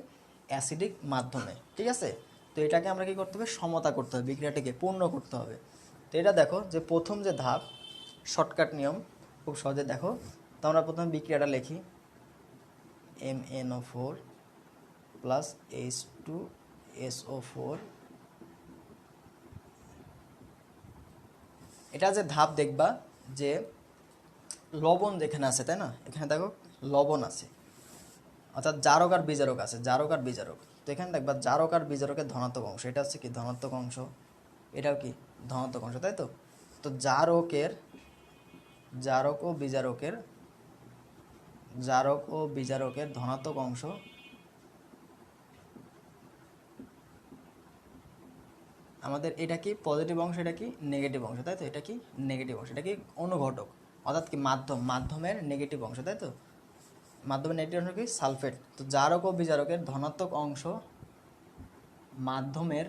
অ্যাসিডিক মাধ্যমে, ঠিক আছে। তো এটাকে আমরা কি করতে হবে, সমতা করতে হবে, বিক্রিয়াটাকে পূর্ণ করতে হবে। তো এটা দেখো যে প্রথম যে ধাপ, শর্টকাট নিয়ম খুব সহজে দেখো। তো আমরা প্রথমে বিক্রিয়াটা লিখি MnO4 প্লাস H2SO4। এটা যে ধাপ দেখবা যে লবণ যেখানে আছে তাই না, এখানে দেখো লবণ আছে, অর্থাৎ জারক আর বিজারক আছে, জারক আর বিজারক। তো এখানে দেখবা জারক আর বিজারকের ধনাত্মক অংশ, এটা হচ্ছে কি ধনাত্মক অংশ, এটাও কি ধনাত্মক অংশ, তাই তো। তো জারকের, জারক ও বিজারকের, জারক ও বিজারকের ধনাত্মক অংশ আমাদের, এটা কি পজিটিভ অংশ, এটা কি নেগেটিভ অংশ, তাই তো। এটা কি নেগেটিভ অংশ, এটা কি অনুঘটক, অর্থাৎ কি মাধ্যম, মাধ্যমের নেগেটিভ অংশ, তাই তো। মাধ্যমের নেগেটিভ অংশ কি সালফেট। তো জারক ও বিজারকের ধনাত্মক অংশ মাধ্যমের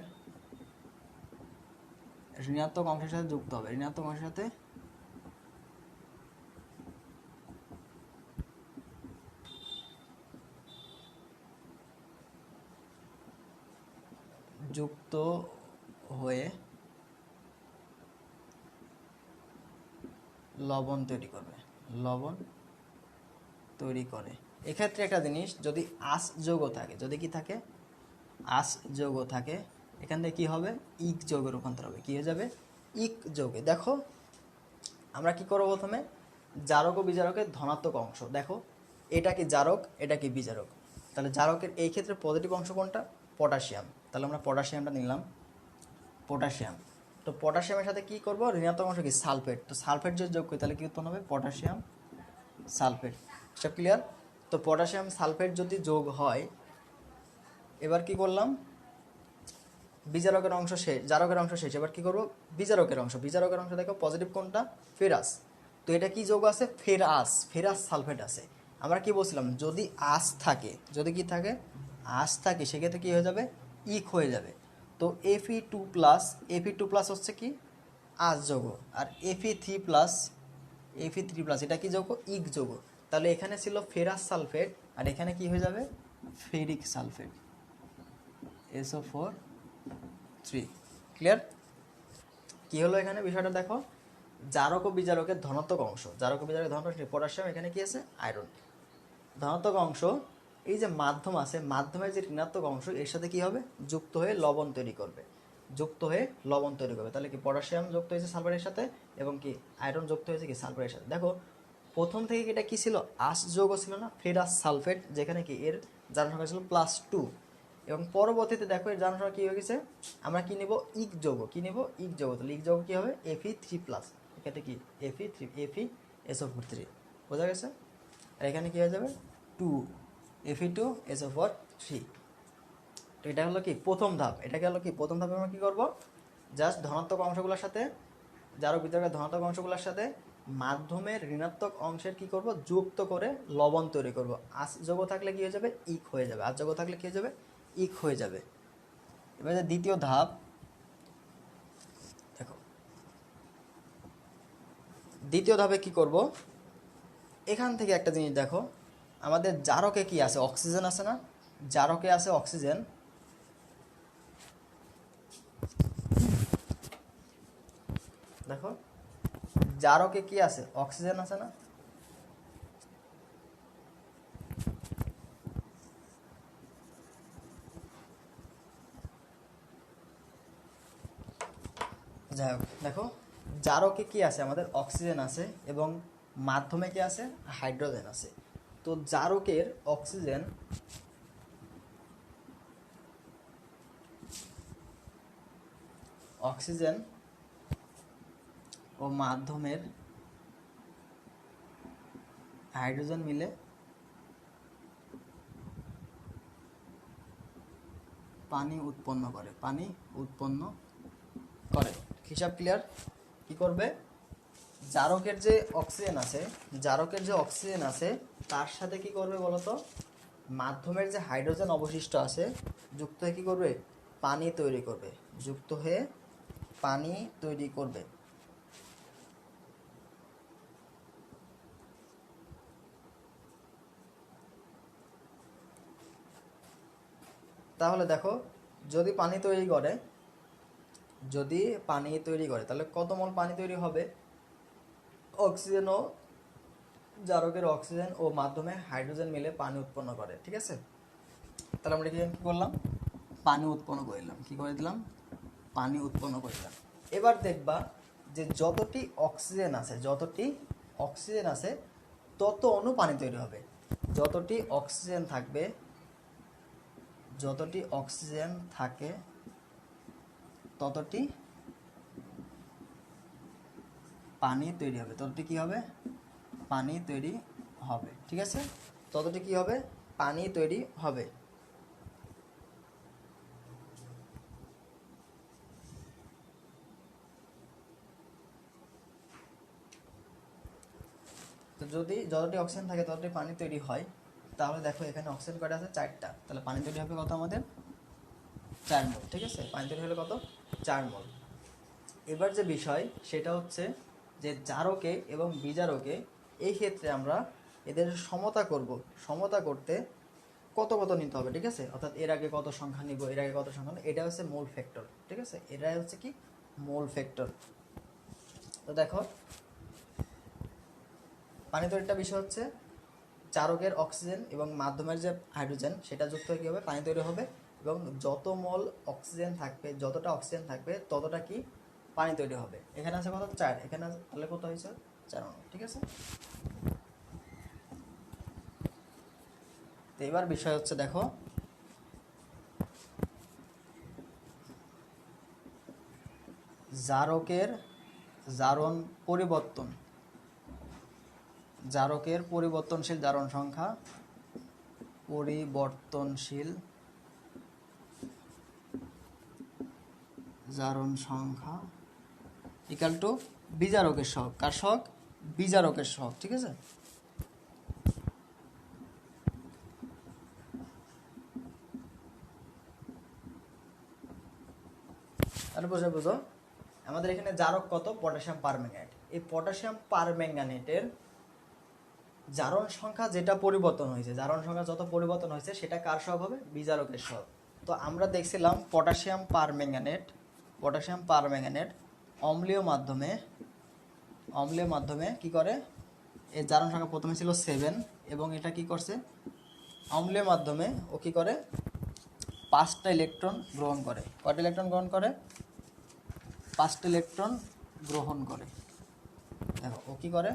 ঋণাত্মক অংশের সাথে যুক্ত হবে, ঋণাত্মক অংশের সাথে যুক্ত হয়ে লবণ তৈরি করবে, লবণ তৈরি করে। এক্ষেত্রে একটা জিনিস, যদি আস যৌগ থাকে, যদি কি থাকে আস যৌগ থাকে, এখান থেকে কী হবে, ইক যৌগে রূপান্তর হবে, কী হয়ে যাবে ইক যৌগে। দেখো আমরা কি করবো, প্রথমে জারক ও বিজারকের ধনাত্মক অংশ দেখো, এটা কি জারক এটা কি বিজারক। তাহলে জারকের এই ক্ষেত্রে পজিটিভ অংশ কোনটা, পটাশিয়াম। তাহলে আমরা পটাশিয়ামটা নিলাম, পটাশিয়াম। তো পটাশিয়ামের সাথে কি করব, ঋণাত্মক অংশ কি সালফেট। তো সালফেট যদি যোগ করি তাহলে কি উৎপন্ন হবে, পটাশিয়াম সালফেট। সব ক্লিয়ার। তো পটাশিয়াম সালফেট যদি যোগ হয়, এবার কি করলাম, বিজারকের অংশ শেষ, জারকের অংশ শেষ, এবার কি করব বিজারকের অংশ। বিজারকের অংশ দেখো পজিটিভ কোনটা, ফেরাস। তো এটা কি যোগ আছে, ফেরাস, ফেরাস সালফেট আছে। আমরা কি বলছিলাম, যদি আস থাকে, যদি কি থাকে আস থাকে, সেক্ষেত্রে কি হয়ে যাবে, ইক হয়ে যাবে। তো Fe2 প্লাস, Fe2 প্লাস হচ্ছে কি আস যোগ, আর Fe3 প্লাস, Fe3 প্লাস এটা কি যোগ, ইক যোগ। তাহলে এখানে ছিল ফেরাস সালফেট আর এখানে কি হয়ে যাবে, ফেরিক সালফেট, SO4 3। ক্লিয়ার। কি হলো এখানে বিষয়টা দেখো, জারক ও বিজারকের ধনাত্মক অংশ, জারক ও বিজারকের ধনাত্মক পটাশিয়াম, এখানে কি আছে আয়রন। ধনাত্মক অংশ এই যে মাধ্যম আছে, মাধ্যমের যে ঋণাত্মক অংশ এর সাথে কি হবে, যুক্ত হয়ে লবণ তৈরি করবে, যুক্ত হয়ে লবণ তৈরি করবে। তাহলে কি পটাশিয়াম যুক্ত হয়েছে সালফারের সাথে এবং কি আয়রন যুক্ত হয়েছে কি সালফারের সাথে। দেখো প্রথম থেকে এটা কি ছিল, আস যৌগ ছিল না, ফেরাস সালফেট, যেখানে কি এর জারণ সংখ্যা ছিল +2। এবং পরবর্তীতে দেখো এর জারণ সংখ্যা কি হয়ে গেছে, আমরা কি নিব ইক যৌগ, কি নিব ইক যৌগ। তাহলে ইক যৌগ কি হবে, Fe3+, এখানে কি FeSO4 3, বোঝা গেছে। আর এখানে কি হয়ে যাবে 2 Fe2SO4 3। তো এটা হলো কি প্রথম ধাপ, এটাকে হলো কি প্রথম ধাপে আমরা কি করব, জাস্ট ধনাত্মক অংশগুলোর সাথে, জারক বিজারকের ধনাত্মক অংশগুলোর সাথে মাধ্যমের ঋণাত্মক অংশের কি করব, যুক্ত করে লবণ তৈরি করব। আস যোগ থাকলে কি হয়ে যাবে, ইক হয়ে যাবে, আস যোগ থাকলে কি হয়ে যাবে, ইক হয়ে যাবে। এবারে দ্বিতীয় ধাপ দেখো, দ্বিতীয় ধাপে কি করব, এখান থেকে একটা জিনিস দেখো, আমাদের জারকে কি আছে, অক্সিজেন আছে না, জারকে আছে অক্সিজেন, দেখো জারকে কি আছে, অক্সিজেন আছে না, যাই হোক দেখো জারকে কি আছে, আমাদের অক্সিজেন আছে এবং মাধ্যমে কি আছে, হাইড্রোজেন আছে। তো জারকের অক্সিজেন অক্সিজেন ও মাধ্যমের হাইড্রোজেন মিলে পানি উৎপন্ন করে, পানি উৎপন্ন করে। হিসাব ক্লিয়ার? কি করবে, জারকের যে অক্সিজেন আছে, জারকের যে অক্সিজেন আছে তার সাথে কি করবে বলতো, মাধ্যমের যে হাইড্রোজেন অবশিষ্ট আছে যুক্ত হয়ে কি করবে, পানি তৈরি করবে, যুক্ত হয়ে পানি তৈরি করবে। তাহলে দেখো যদি পানি তৈরি করে, যদি পানি তৈরি করে তাহলে কত মোল পানি তৈরি হবে, অক্সিজেন ও জারকের অক্সিজেন ও মাধ্যমে হাইড্রোজেন মিলে পানি উৎপন্ন করে, ঠিক আছে। তাহলে আমরা কি করলাম, পানি উৎপন্ন করলাম, কি করে দিলাম, পানি উৎপন্ন করলাম। এবার দেখবা যে যতটি অক্সিজেন আছে, যতটি অক্সিজেন আছে তত অণু পানি তৈরি হবে, যতটি অক্সিজেন থাকবে, যতটি অক্সিজেন থাকে ততটি পানি তৈরি হবে, ততটি কি হবে, পানি তৈরি হবে, ঠিক আছে, ততটি কি হবে, পানি তৈরি হবে। তো যদি যতটি অক্সিজেন থাকে ততটি পানি তৈরি হয়, তাহলে দেখো এখানে অক্সিজেন কয়টা আছে, 4টা, তাহলে পানি তৈরি হবে কত আমাদের, 4 মোল, ঠিক আছে, পানি তৈরি হলো কত, 4 মোল। এবার যে বিষয় সেটা হচ্ছে যে জারকে এবং বিজারকে এই ক্ষেত্রে আমরা এদের সমতা করব, সমতা করতে কত কত নিতে হবে, ঠিক আছে, অর্থাৎ এর আগে কত সংখ্যা নিব, এর আগে কত সংখ্যা, এটা হচ্ছে মোল ফ্যাক্টর, ঠিক আছে, এটাই হচ্ছে কি মোল ফ্যাক্টর। তো দেখো পানি তৈরিটা বিষয় হচ্ছে জারকের অক্সিজেন এবং মাধ্যমের যে হাইড্রোজেন সেটা যুক্ত হয়ে কী হবে, পানি তৈরি হবে, এবং যত মোল অক্সিজেন থাকবে, যতটা অক্সিজেন থাকবে ততটা কি পানি তৈরি হবে। এখানে আছে কত, 4, এখানে তাহলে কত হয়েছে, 4 অণু, ঠিক আছে। তো এবার বিষয় হচ্ছে দেখো জারকের জারণ পরিবর্তন, জারকের পরিবর্তনশীল জারণ সংখ্যা, পরিবর্তনশীল জারণ সংখ্যা ইকাল টু বিজারকের সহগ, কার সহগ, বিজারকের সহগ, ঠিক আছে। তাহলে বুঝো আমাদের এখানে জারক কত, পটাশিয়াম পারম্যাঙ্গানেট, এই পটাশিয়াম পারম্যাঙ্গানেটের জারণ সংখ্যা যেটা পরিবর্তন হয়েছে, জারণ সংখ্যা যত পরিবর্তন হয়েছে সেটা কার সহগ হবে, বিজারকের সহগ। তো আমরা দেখছিলাম পটাশিয়াম পারম্যাঙ্গানেট অম্লীয় মাধ্যমে কি করে, এর জারণ সংখ্যা প্রথমে ছিল 7 এবং এটা কি করছে, অম্লীয় মাধ্যমে ও কি করে 5টা ইলেকট্রন গ্রহণ করে, কয়টা ইলেকট্রন গ্রহণ করে, 5টা ইলেকট্রন গ্রহণ করে। দেখো ও কি করে,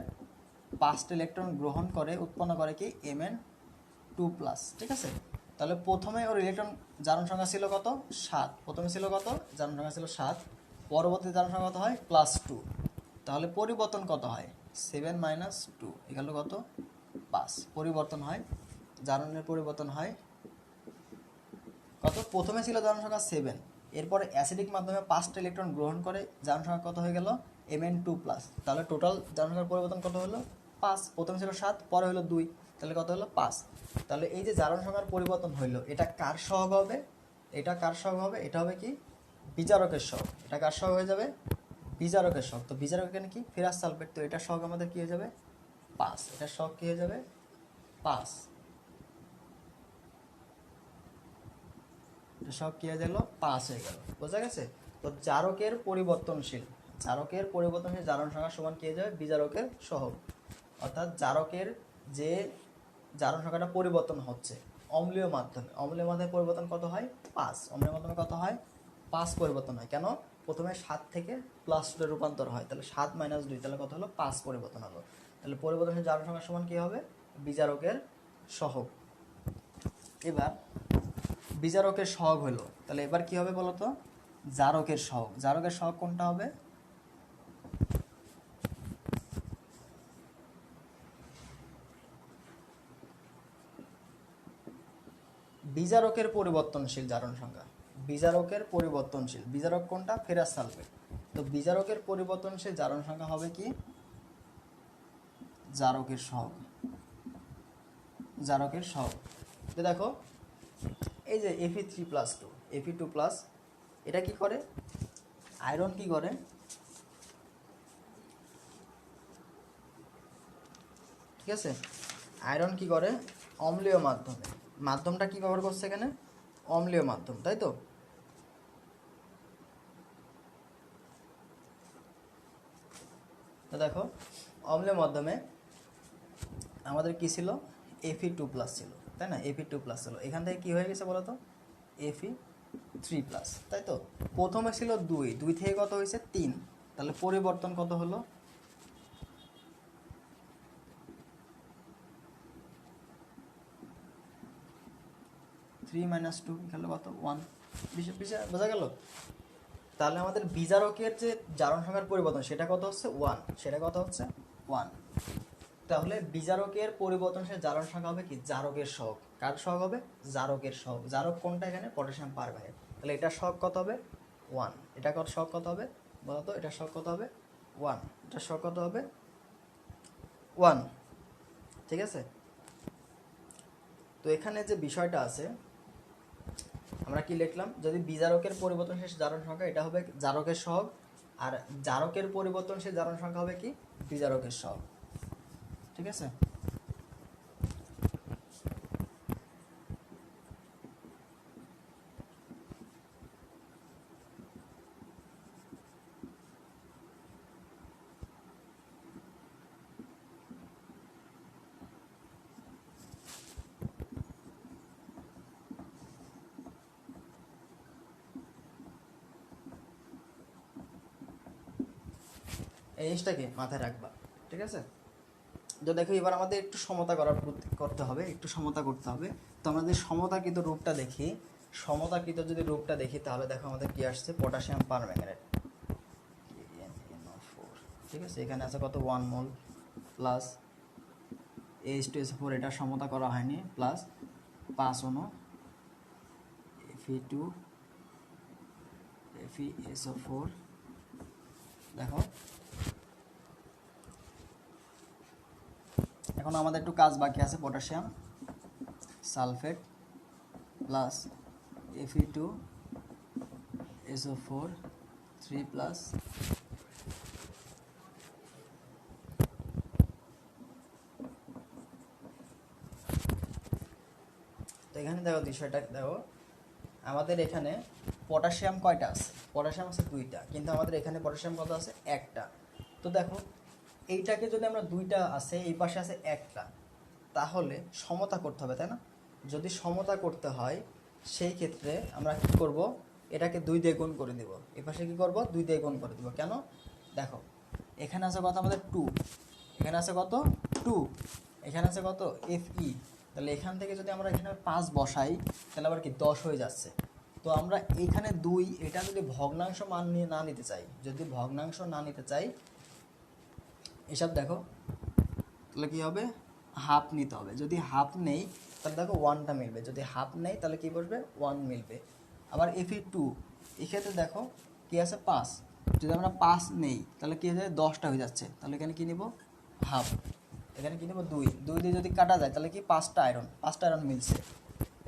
5টা ইলেকট্রন গ্রহণ করে, উৎপন্ন করে কি Mn2+, ঠিক আছে। তাহলে প্রথমে ওর ইলেকট্রন জারণ সংখ্যা ছিল কত, 7, প্রথমে ছিল কত, জারণ সংখ্যা ছিল 7, পরবর্তী জারণ সংখ্যা কত হয়, +2, তাহলে পরিবর্তন কত হয়, 7 - 2 এগুলো কত, 5, পরিবর্তন হয়, জারণের পরিবর্তন হয় কত, প্রথমে ছিল জারণ সংখ্যা 7, এরপরে অ্যাসিডিক মাধ্যমে 5টা ইলেকট্রন গ্রহণ করে জারণ সংখ্যা কত হয়ে গেল, Mn2+, তাহলে টোটাল জারণ সংখ্যার পরিবর্তন কত হলো, 5, প্রথমে ছিল 7, পরে হলো 2, তাহলে কত হলো 5। তাহলে এই যে জারণ সংখ্যার পরিবর্তন হইলো এটা কার সহগ হবে, এটা কার সহগ হবে, এটা হবে কি বিজারকের সহগ, এটা কার সহগ হয়ে যাবে, বিজারকের সহগ। তো বিজারক এখানে কি ফেরাস সালফেট, তো এটা সহগ আমাদের কি হয়ে যাবে, 5, এটার সহগ কি হয়ে যাবে 5, এটা সহগ কি হয়ে গেল 5 হয়ে গেল। বোঝা গেছে? তো জারকের পরিবর্তনশীল জারণ সংখ্যা সমান কি হয়ে যাবে বিজারকের সহগ, অর্থাৎ জারকের যে জারণ সংখ্যাটা পরিবর্তন হচ্ছে অম্লীয় মাধ্যমে পরিবর্তন কত হয় 5, অম্লীয় মাধ্যমে কত হয় 5 পরিবর্তন হয়। কেন? প্রথমে 7 থেকে +2 রূপান্তর হয়, তাহলে 7 - 2 তাহলে কত হলো 5 পরিবর্তন হলো। তাহলে পরিবর্তনশীল জারণ সংখ্যা সমান কি হবে বিজারকের সহগ। এবার বিজারকের সহগ হলো, তাহলে এবার কি হবে বলতো জারকের সহগ কোনটা হবে বিজারকের পরিবর্তনশীল জারণ সংখ্যা, বিজারক কোনটা ফেরাস সালফেট। তো বিজারকের পরিবর্তনশীল জারণ সংখ্যা হবে কি জারকের সহগ। তো দেখো এই যে Fe3+2 এটা কি করে আয়রন কি করে ঠিক আছে আয়রন কি করে অম্লীয় মাধ্যমটা কি ব্যবহার করছে এখানে অম্লীয় মাধ্যম, তাই তো। তো দেখো অম্লীয় মাধ্যমে আমাদের কি ছিল Fe2+ ছিল, তাই না, Fe2+ ছিল। এখান থেকে কি হয়ে গেছে বলো তো Fe3+, তাই তো। প্রথমে ছিল 2 থেকে কত হয়েছে 3, তাহলে পরিবর্তন কত হলো 3 - 2 গেল কত 1, বোঝা গেল। তাহলে আমাদের বিজারকের যে জারণ সংখ্যার পরিবর্তন সেটা কত হচ্ছে 1, তাহলে বিজারকের পরিবর্তনশীল জারণ সংখ্যা হবে কি জারকের সহগ। কার সহগ হবে জারকের সহগ। জারক কোনটা এখানে পটাশিয়াম পারম্যাঙ্গনেট, তাহলে এটার সহগ কত হবে 1, এটা কত সহগ কত হবে বলতো এটার সহগ কত হবে 1, এটার সহগ কত হবে 1, ঠিক আছে। তো এখানে যে বিষয়টা আছে আমরা কি লিখলাম, যদি বিজারকের পরিবর্তনশীল জারণ সংখ্যা এটা হবে জারকের সহগ, আর জারকের পরিবর্তনশীল জারণ সংখ্যা হবে কি বিজারকের সহগ, ঠিক আছে। এই জিনিসটাকে মাথায় রাখবা, ঠিক আছে। তো দেখো এবার আমাদের একটু সমতা করতে হবে, তো আমাদের সমতাকৃত যদি রূপটা দেখি তাহলে দেখো আমাদের কি আসছে পটাশিয়াম পারম্যাঙ্গনেট, ঠিক আছে। এখানে আছে কত 1 মোল প্লাস H2SO4, এটা সমতা করা হয়নি, প্লাস 5 অণু FeSO4। দেখো এখন আমাদের একটু কাজ বাকি আছে, পটাশিয়াম সালফেট প্লাস Fe2SO4 3+, তো এখানে দেখো বিষয়টা দেখো আমাদের এখানে পটাশিয়াম কয়টা আছে, পটাশিয়াম আছে 2টা, কিন্তু আমাদের এখানে পটাশিয়াম কত আছে 1টা। তো দেখো এইটাকে যদি আমরা 2টা আছে এই পাশে আছে 1টা, তাহলে সমতা করতে হবে, তাই না। যদি সমতা করতে হয় সেই ক্ষেত্রে আমরা কি করব, এটাকে 2 দিয়ে গুণ করে দেব, এই পাশে কি করব 2 দিয়ে গুণ করে দেব। কেন দেখো এখানে আছে কত আমাদের 2, এখানে আছে কত 2, এখানে আছে কত Fe, তাহলে এখান থেকে যদি আমরা এখানে 5 বসাই তাহলে আবার কি 10 হয়ে যাচ্ছে। তো আমরা এখানে 2 এটা যদি ভগ্নাংশ মান না নিতে চাই এসব দেখো তাহলে কি হবে হাফ নিতে হবে। যদি হাফ নেই তাহলে দেখো 1টা মিলবে, যদি হাফ নেই তাহলে কি বসবে 1 মিলবে। আবার Fe2 এক্ষেত্রে দেখো কি আছে 5, যদি আমরা 5 নেই তাহলে কি হয়ে যায় 10টা হয়ে যাচ্ছে, তাহলে এখানে কি নিব হাফ, এখানে কি নেব 2 দিয়ে যদি কাটা যায় তাহলে কি 5টা আয়রন মিলছে।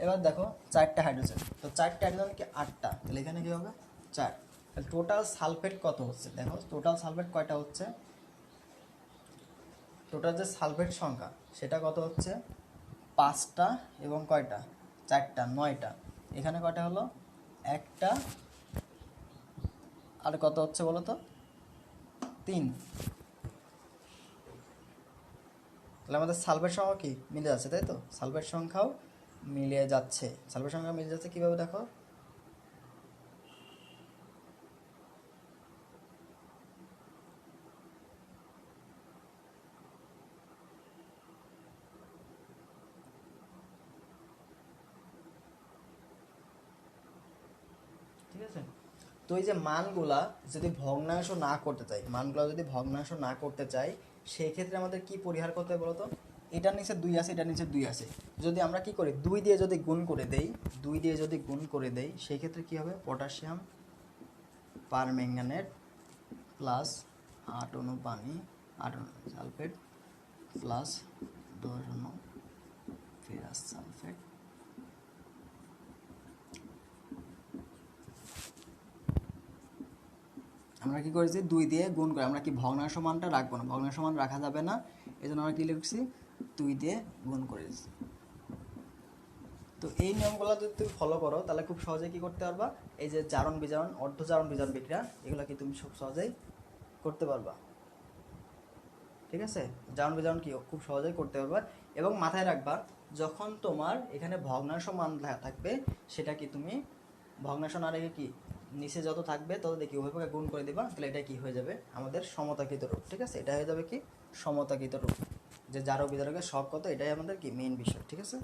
এবার দেখো 4টা হাইড্রোজেন, তো 4টা হাইড্রোজেন কি 8টা, তাহলে এখানে কি হবে 4। তাহলে টোটাল সালফেট কত হচ্ছে, দেখো টোটাল সালফেট কয়টা হচ্ছে টোটাল যে সালফেট সংখ্যা সেটা কত হচ্ছে 5টা এবং কয়টা 4টা 9টা। এখানে কয়টা হলো 1টা আর কত হচ্ছে বলো তো 3। তাহলে আমাদের সালফেট সংখ্যা কি মিলে যাচ্ছে, তাই তো? সালফেট সংখ্যাও মিলে যাচ্ছে। সালফেট সংখ্যা মিলে যাচ্ছে কিভাবে দেখো, ঠিক আছে? তো এই যে মানগুলা যদি ভগ্নাংশ না করতে চাই, মানগুলা যদি ভগ্নাংশ না করতে চাই, সেই ক্ষেত্রে আমাদের কি পরিহার করতে হবে বলতো? এটার নিচে 2 আছে, এটার নিচে 2 আছে, যদি আমরা কি করি 2 দিয়ে যদি গুণ করে দেই, 2 দিয়ে যদি গুণ করে দেই, সেই ক্ষেত্রে কি হবে? পটাশিয়াম পারম্যাঙ্গানেট প্লাস 8 অণু পানি, 8 অণু সালফেট প্লাস 10 অণু ফেরাস সালফেট। আমরা কি করেছি 2 দিয়ে গুণ করে, আমরা কি ভগ্নাংশ মানটা রাখবো না, ভগ্নাংশ মান রাখা যাবে না, এই জন্য আমরা কি লিখছি 2 দিয়ে গুণ করেছি। তো এই নিয়মগুলো যদি তুমি ফলো করো তাহলে খুব সহজে কি করতে পারবা, এই যে জারণ বিজারণ অর্ধ জারণ বিজারণ বিক্রিয়া এগুলো কি তুমি খুব সহজেই করতে পারবা। ঠিক আছে, জারণ বিজারণ কি খুব সহজেই করতে পারবা। এবং মাথায় রাখবা যখন তোমার এখানে ভগ্নাংশ মান থাকবে সেটা কি তুমি ভগ্নাংশ না রেখে কি নিচে যত থাকবে তত দেখি উভয় গুণ করে দিবা, তাহলে এটা কি হয়ে যাবে আমাদের সমতাকৃত রূপ। ঠিক আছে, এটা হয়ে যাবে কি সমতাকৃত রূপ, যে জারক বিজারকের সব কত, এটাই আমাদের কি মেইন বিষয়। ঠিক আছে।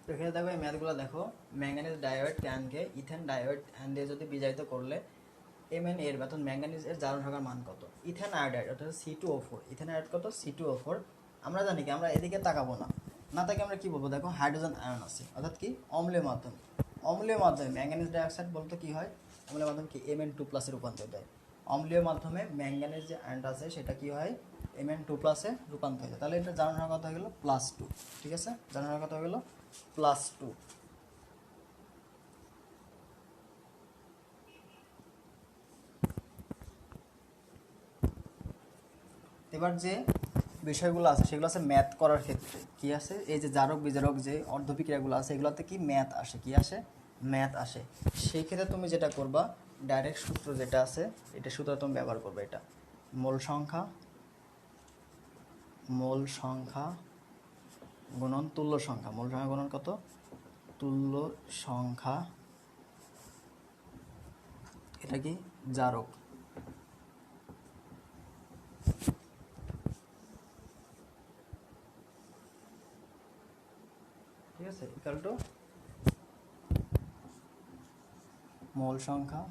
তো এখানে দেখো এই ম্যাথগুলো দেখো, ম্যাঙ্গানিজ ডায়োড ক্যানকে ইথেন ডায়োড অ্যান্ড দিয়ে যদি বিজায়িত করলে এমএন এর অর্থাৎ ম্যাঙ্গানিজ এর জারণ সংখ্যার মান কত। ইথেন আয়োডাইড অর্থাৎ C2O4, ইথেন আয়োড কত C2O4। আমরা জানি কি আমরা এদিকে তাকাবো না, না তাকে আমরা কি বলবো, দেখো হাইড্রোজেন আয়ন আছে অর্থাৎ কি অম্লীয় মাধ্যম, অম্লীয় মাধ্যমে ম্যাঙ্গানিজ ডাইঅক্সাইড বলতে কি হয়, অম্লীয় মাধ্যমে কি Mn2+ রূপান্তর দেয়। অম্লীয় মাধ্যমে ম্যাঙ্গানিজ যে আয়নটা আছে সেটা কি হয় Mn2+ রূপান্তর হয়ে যায়। তাহলে এটা জারণ সংখ্যা কত হয়ে গেল +2। ঠিক আছে, জারণ সংখ্যা কত হয়ে গেল +2। এবার যে বিষয়গুলো আছে সেগুলো আছে ম্যাথ করার ক্ষেত্রে কি আছে, এই যে জারক বিজারক যে অর্ধবিক্রিয়াগুলো আছে এগুলোতে কি ম্যাথ আসে, কি আসে ম্যাথ আসে। সেই ক্ষেত্রে তুমি যেটা করবা, ডাইরেক্ট সূত্র যেটা আছে এটা সূত্র তুমি ব্যবহার করবে, এটা মোল সংখ্যা গুণন তুল্য সংখ্যা, মোল সংখ্যা গুণন কত তুল্য সংখ্যা, এটা কি জারক। ঠিক আছে, ইকুয়াল টু মোল সংখ্যা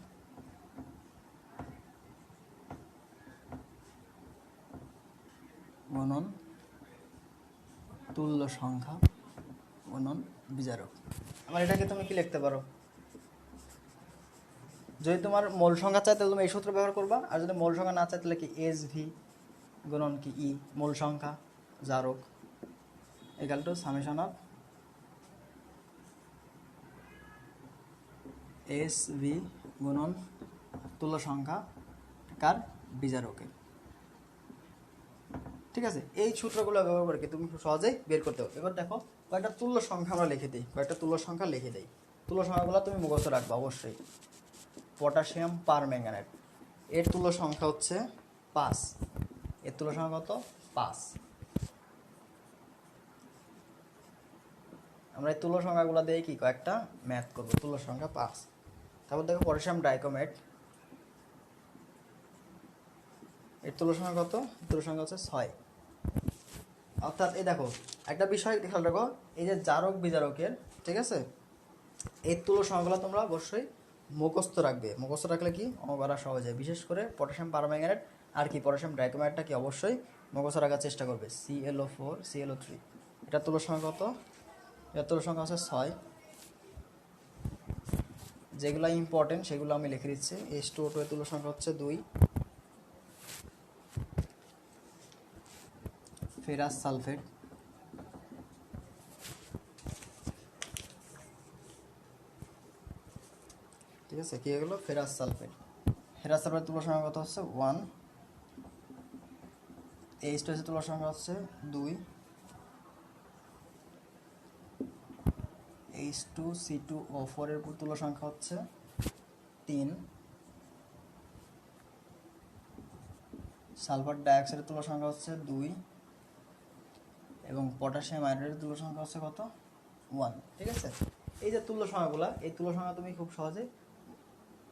গুণন তুল্য সংখ্যা গুণন বিজারক। আমার এটাকে তুমি কি লিখতে পারো, যদি তোমার মোল সংখ্যা চাই তাহলে তুমি এই সূত্র ব্যবহার করবা, আর যদি মোল সংখ্যা না চাই তাহলে কি SV গুণন কি ই মোল সংখ্যা জারক equal to summation of SV গুণন তুল্য সংখ্যা কার বিজারকের। ঠিক আছে, এই সূত্রগুলো ব্যবহার করে কি তুমি খুব সহজেই বের করতে পারো। এবার দেখো কয়েকটা তুল্য সংখ্যা আমরা লিখে দিই, কয়েকটা তুল্য সংখ্যা লিখে দিই। তুল্য সংখ্যাগুলো তুমি মুখস্থ রাখবা অবশ্যই। পটাশিয়াম পারম্যাঙ্গানেট এর তুল্য সংখ্যা হচ্ছে 5, এর তুল্য সংখ্যা কত 5। আমরা এই তুল্য সংখ্যাগুলো দিয়ে কি কয়েকটা ম্যাথ করবো, তুল্য সংখ্যা 5। তারপর দেখো পটাশিয়াম ডাইক্রোমেট এর তুল্য সংখ্যা কত, তুল্য সংখ্যা হচ্ছে 6। অর্থাৎ এই দেখো একটা বিষয় খেয়াল রাখো, এই যে জারক বিজারকের, ঠিক আছে, এই তুল্য সংখ্যাগুলো তোমরা অবশ্যই মুখস্থ রাখবে। মুখস্থ রাখলে কি অঙ্ক করা সহজ হয়। বিশেষ করে পটাশিয়াম পারম্যাঙ্গানেট আর কি পটাশিয়াম ডাইক্রোমেটটা কি অবশ্যই মুখস্থ রাখার চেষ্টা করবে। ClO4 ClO3 এটা তুল্য সংখ্যা কত, এর তুল্য সংখ্যা হচ্ছে 6। যেগুলো ইম্পর্টেন্ট সেগুলো আমি লিখে দিচ্ছি। H2O2 এর তুল্য সংখ্যা হচ্ছে 2। ফেরাস সালফেট ঠিক আছে, কি হয়ে গেল ফেরাস সালফেট। ফেরাস সালফেটের তুল্য সংখ্যা কত হচ্ছে 1। H2 এর তুল্য সংখ্যা হচ্ছে 2। H2C2O4 এর তুল্য সংখ্যা হচ্ছে 3। সালফার ডাইঅক্সাইডের তুল্য সংখ্যা হচ্ছে 2 এবং পটাশিয়াম আয়োডাইডের তুল্য সংখ্যা হচ্ছে কত 1। ঠিক আছে, এই যে তুল্য সংখ্যাগুলো, এই তুল্য সংখ্যা তুমি খুব সহজে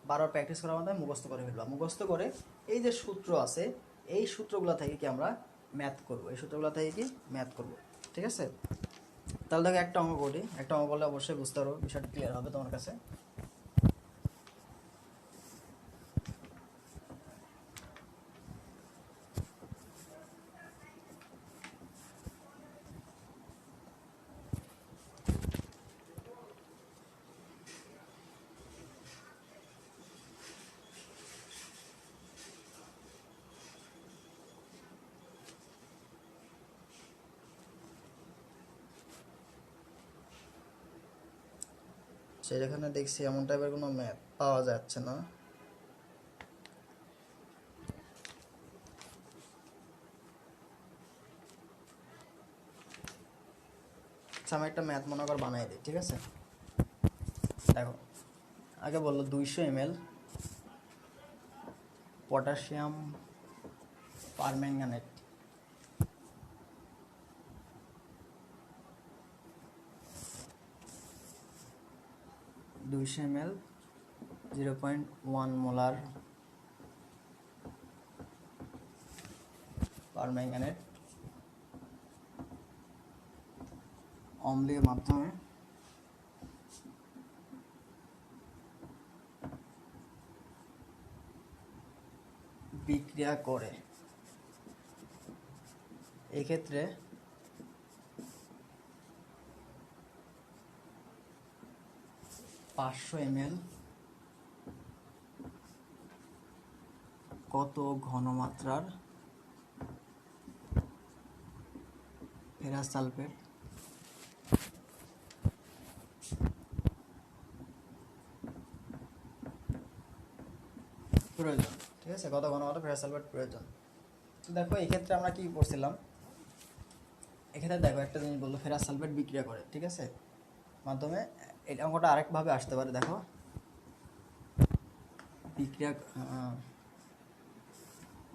বারবার প্র্যাকটিস করার মাধ্যমে মুখস্থ করে ফেলবা। মুখস্থ করে এই যে সূত্র আছে এই সূত্রগুলো থেকে কি আমরা ম্যাথ করব, এই সূত্রগুলো থেকে কি ম্যাথ করব। ঠিক আছে, তাহলে দেখো একটা অঙ্ক করি, একটা অঙ্ক করলে অবশ্যই বুঝতে পারো, বিষয়টা ক্লিয়ার হবে তোমার কাছে। সেখানে দেখছি এমন টাইপের কোনো ম্যাথ পাওয়া যাচ্ছে না। আমি একটা ম্যাথ মনে কর বানাই দিই। ঠিক আছে, দেখো আগে বললো 200 ml potassium permanganate ml 0.1 molar permanganate অম্লীয় মাধ্যমে বিক্রিয়া করে, এক্ষেত্রে পাঁচশো ml কত ঘনমাত্রার ফেরাস সালফেট প্রয়োজন, ঠিক আছে, কত ঘনমাত্রা ফেরাস সালফেট প্রয়োজন। তো দেখো এই ক্ষেত্রে আমরা কি করছিলাম, এক্ষেত্রে দেখো একটা জিনিস বললো ফেরাস সালফেট বিক্রিয়া করে, ঠিক আছে, মাধ্যমে এই অঙ্কটা আরেকভাবে আসতে পারে। দেখো বিক্রিয়া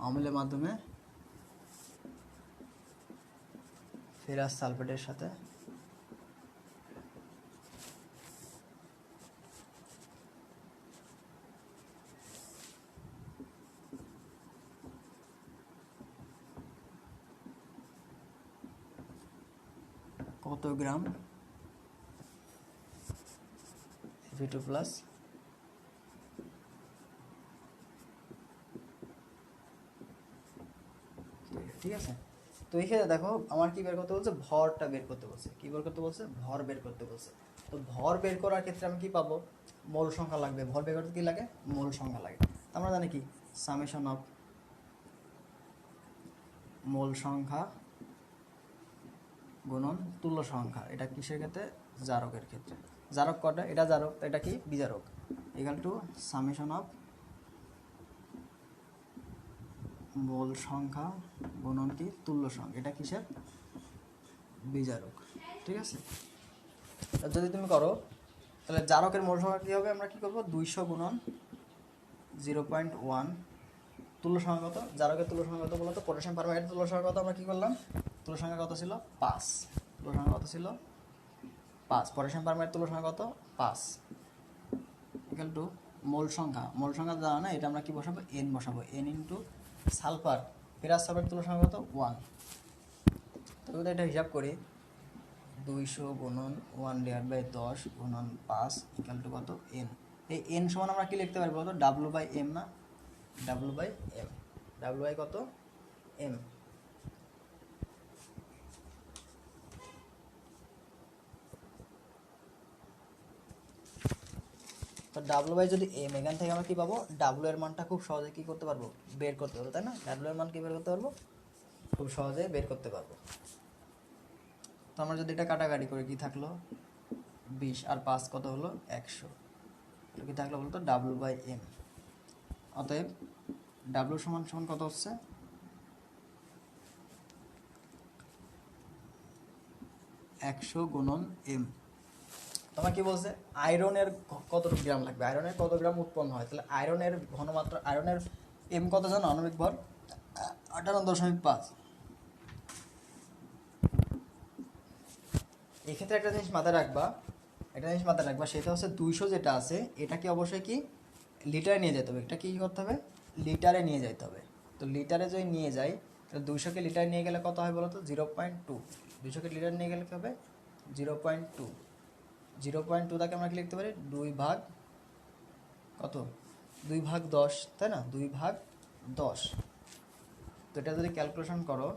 অম্লের মাধ্যমে ফেরাস সালফেটের সাথে কত গ্রাম Fe2+, ঠিক আছে। তো এই ক্ষেত্রে দেখো আমার কি বের করতে বলছে, ভরটা বের করতে বলছে। কি বের করতে বলছে, ভর বের করতে বলছে। তো ভর বের করার ক্ষেত্রে আমি কি পাবো, মোল সংখ্যা লাগবে। ভর বের করতে কি লাগে, মোল সংখ্যা লাগে। আমরা জানি কি সামেশন অফ মোল সংখ্যা গুণন তুল্য সংখ্যা, এটা কিসের ক্ষেত্রে, জারকের ক্ষেত্রে। জারক কটা, এটা জারক, এটা কি বিজারক, equal to summation of mole সংখ্যা গুণন কি তুল্য সংখ্যা, এটা কিসের, বিজারক, ঠিক আছে। যদি তুমি করো তাহলে জারকের মোল সংখ্যা কী হবে, আমরা কি করবো 200 গুণন 0.1, তুল্য সংখ্যা কত, জারকের তুল্য সংখ্যা কত বলতো, পটাশিয়াম পারম্যাঙ্গানেটের তুল্য সংখ্যা কত, আমরা কি করলাম, তুল্য সংখ্যা কত ছিল 5, তুল্য সংখ্যা কত ছিল 5, পটাশিয়াম পারম্যাঙ্গানেটের তুল্য সংখ্যা কত 5, ইকুয়াল টু মোল সংখ্যা, মোল সংখ্যা জানা না, এটা আমরা কি বসাবো, n বসাবো, n ইন্টু সালফার, ফেরাস সালফারের তুল্য সংখ্যা কত 1। তো যদি এটা হিসাব করি 200 গুণন 1/10 গুণন 5 ইকুয়াল টু কত n। এই n সমান আমরা কি লিখতে পারি বলতো, W/m না, W/m, W কত m। তো W যদি m, এখান থেকে আমরা কি পাবো, W এর মানটা খুব সহজে কি করতে পারবো, বের করতে পারবো, তাই না। W এর মান কি বের করতে পারবো, খুব সহজে বের করতে পারবো। তো আমরা যদি এটা কাটাকাটি করে কি থাকলো 20 আর 5 কত হলো 100, তো কি থাকলো বলতো W/m। অতএব W সমান সমান কত হচ্ছে, 100 গুণন m। তোমার কি বলছে, আয়রনের কত গ্রাম লাগবে, আয়রনের কত গ্রাম উৎপন্ন হয়, তাহলে আয়রনের ঘনমাত্রা, আয়রনের m কত জানো, আণবিক ভর 58.5। এক্ষেত্রে একটা জিনিস মাথায় রাখবা, সেটা হচ্ছে 200 যেটা আছে এটাকে অবশ্যই কি লিটারে নিয়ে যেতে হবে, এটা কি করতে হবে, লিটারে নিয়ে যেতে হবে। তো লিটারে যদি নিয়ে যাই তাহলে 200কে লিটারে নিয়ে গেলে কত হয় বলো তো, 0.2, 200কে লিটারে নিয়ে গেলে কী হবে 0.2, 0.2 তাকে আমরা কি লিখতে পারি 2 ভাগ কত, 2/10, তাই না, 2/10। তো এটা যদি ক্যালকুলেশন করো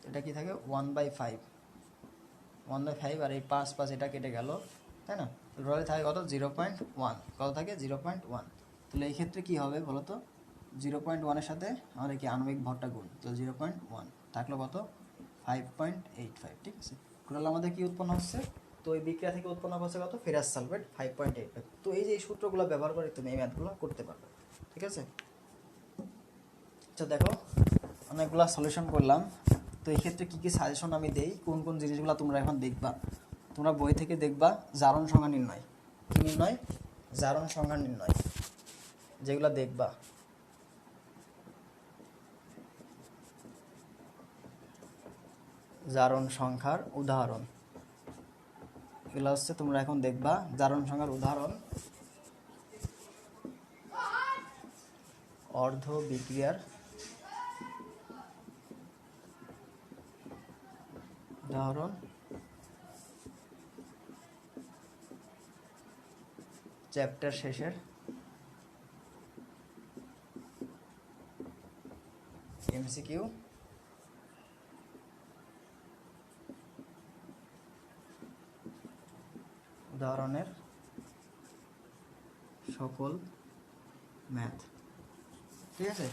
এটা কি থাকে 1/5, 1/5, আর এই 5 এটা কেটে গেল, তাই না, টোটালি থাকে কত 0.1, কত থাকে 0.1। তাহলে এই ক্ষেত্রে কী হবে বলো তো, 0.1-এর সাথে আমাদের কি আণবিক ভরটা গুণ, তো 0.1 থাকলো কত 5.85, ঠিক আছে। টোটাল আমাদের কি উৎপন্ন হচ্ছে, তো এই বিক্রিয়া থেকে উৎপন্ন হচ্ছে কত, ফেরাস সালফেট 5.85। তো এই যে এই সূত্রগুলো ব্যবহার করে তুমি এই ম্যাথগুলো করতে পারবে, ঠিক আছে। আচ্ছা দেখো অনেকগুলো সলিউশন করলাম। তো এই ক্ষেত্রে কী কী সাজেশন আমি দেই, কোন কোন জিনিসগুলো তোমরা এখন দেখবা, তোমরা বই থেকে দেখবা জারণ সংখ্যা নির্ণয়, কী নির্ণয়, জারণ সংখ্যা নির্ণয়, যেগুলো দেখবা জারণ সংখ্যার উদাহরণ, এগুলো হচ্ছে তোমরা এখন দেখবা জারণ সংখ্যার উদাহরণ, অর্ধ বিক্রিয়ার উদাহরণ, চ্যাপ্টার শেষের এমসিকিউ উদাহরণের সকল ম্যাথ। ঠিক আছে,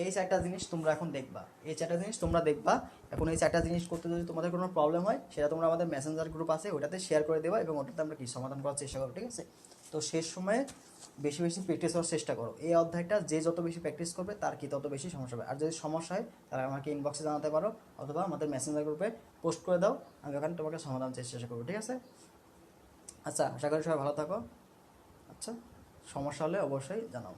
এই চারটা জিনিস তোমরা এখন দেখবা, এই চারটা জিনিস তোমরা দেখবা। এখন এই চারটা জিনিস করতে যদি তোমাদের কোনো প্রবলেম হয় সেটা তোমরা আমাদের মেসেঞ্জার গ্রুপ আছে ওটাতে শেয়ার করে দেবা এবং ওটাতে আমরা কি সমাধান করার চেষ্টা করবো। ঠিক আছে, তো শেষ সময়ে বেশি বেশি প্র্যাকটিস করার চেষ্টা করো। এই অধ্যায়টা যে যত বেশি প্র্যাকটিস করবে তার কি তত বেশি সমস্যা হবে। আর যদি সমস্যা হয় তাহলে আমাকে ইনবক্সে জানাতে পারো অথবা আমাদের মেসেঞ্জার গ্রুপে পোস্ট করে দাও, আমি ওখানে তোমাকে সমাধান চেষ্টা করবো। ঠিক আছে, আচ্ছা আশা করি সবাই ভালো থাকো। আচ্ছা, সমস্যা হলে অবশ্যই জানাও।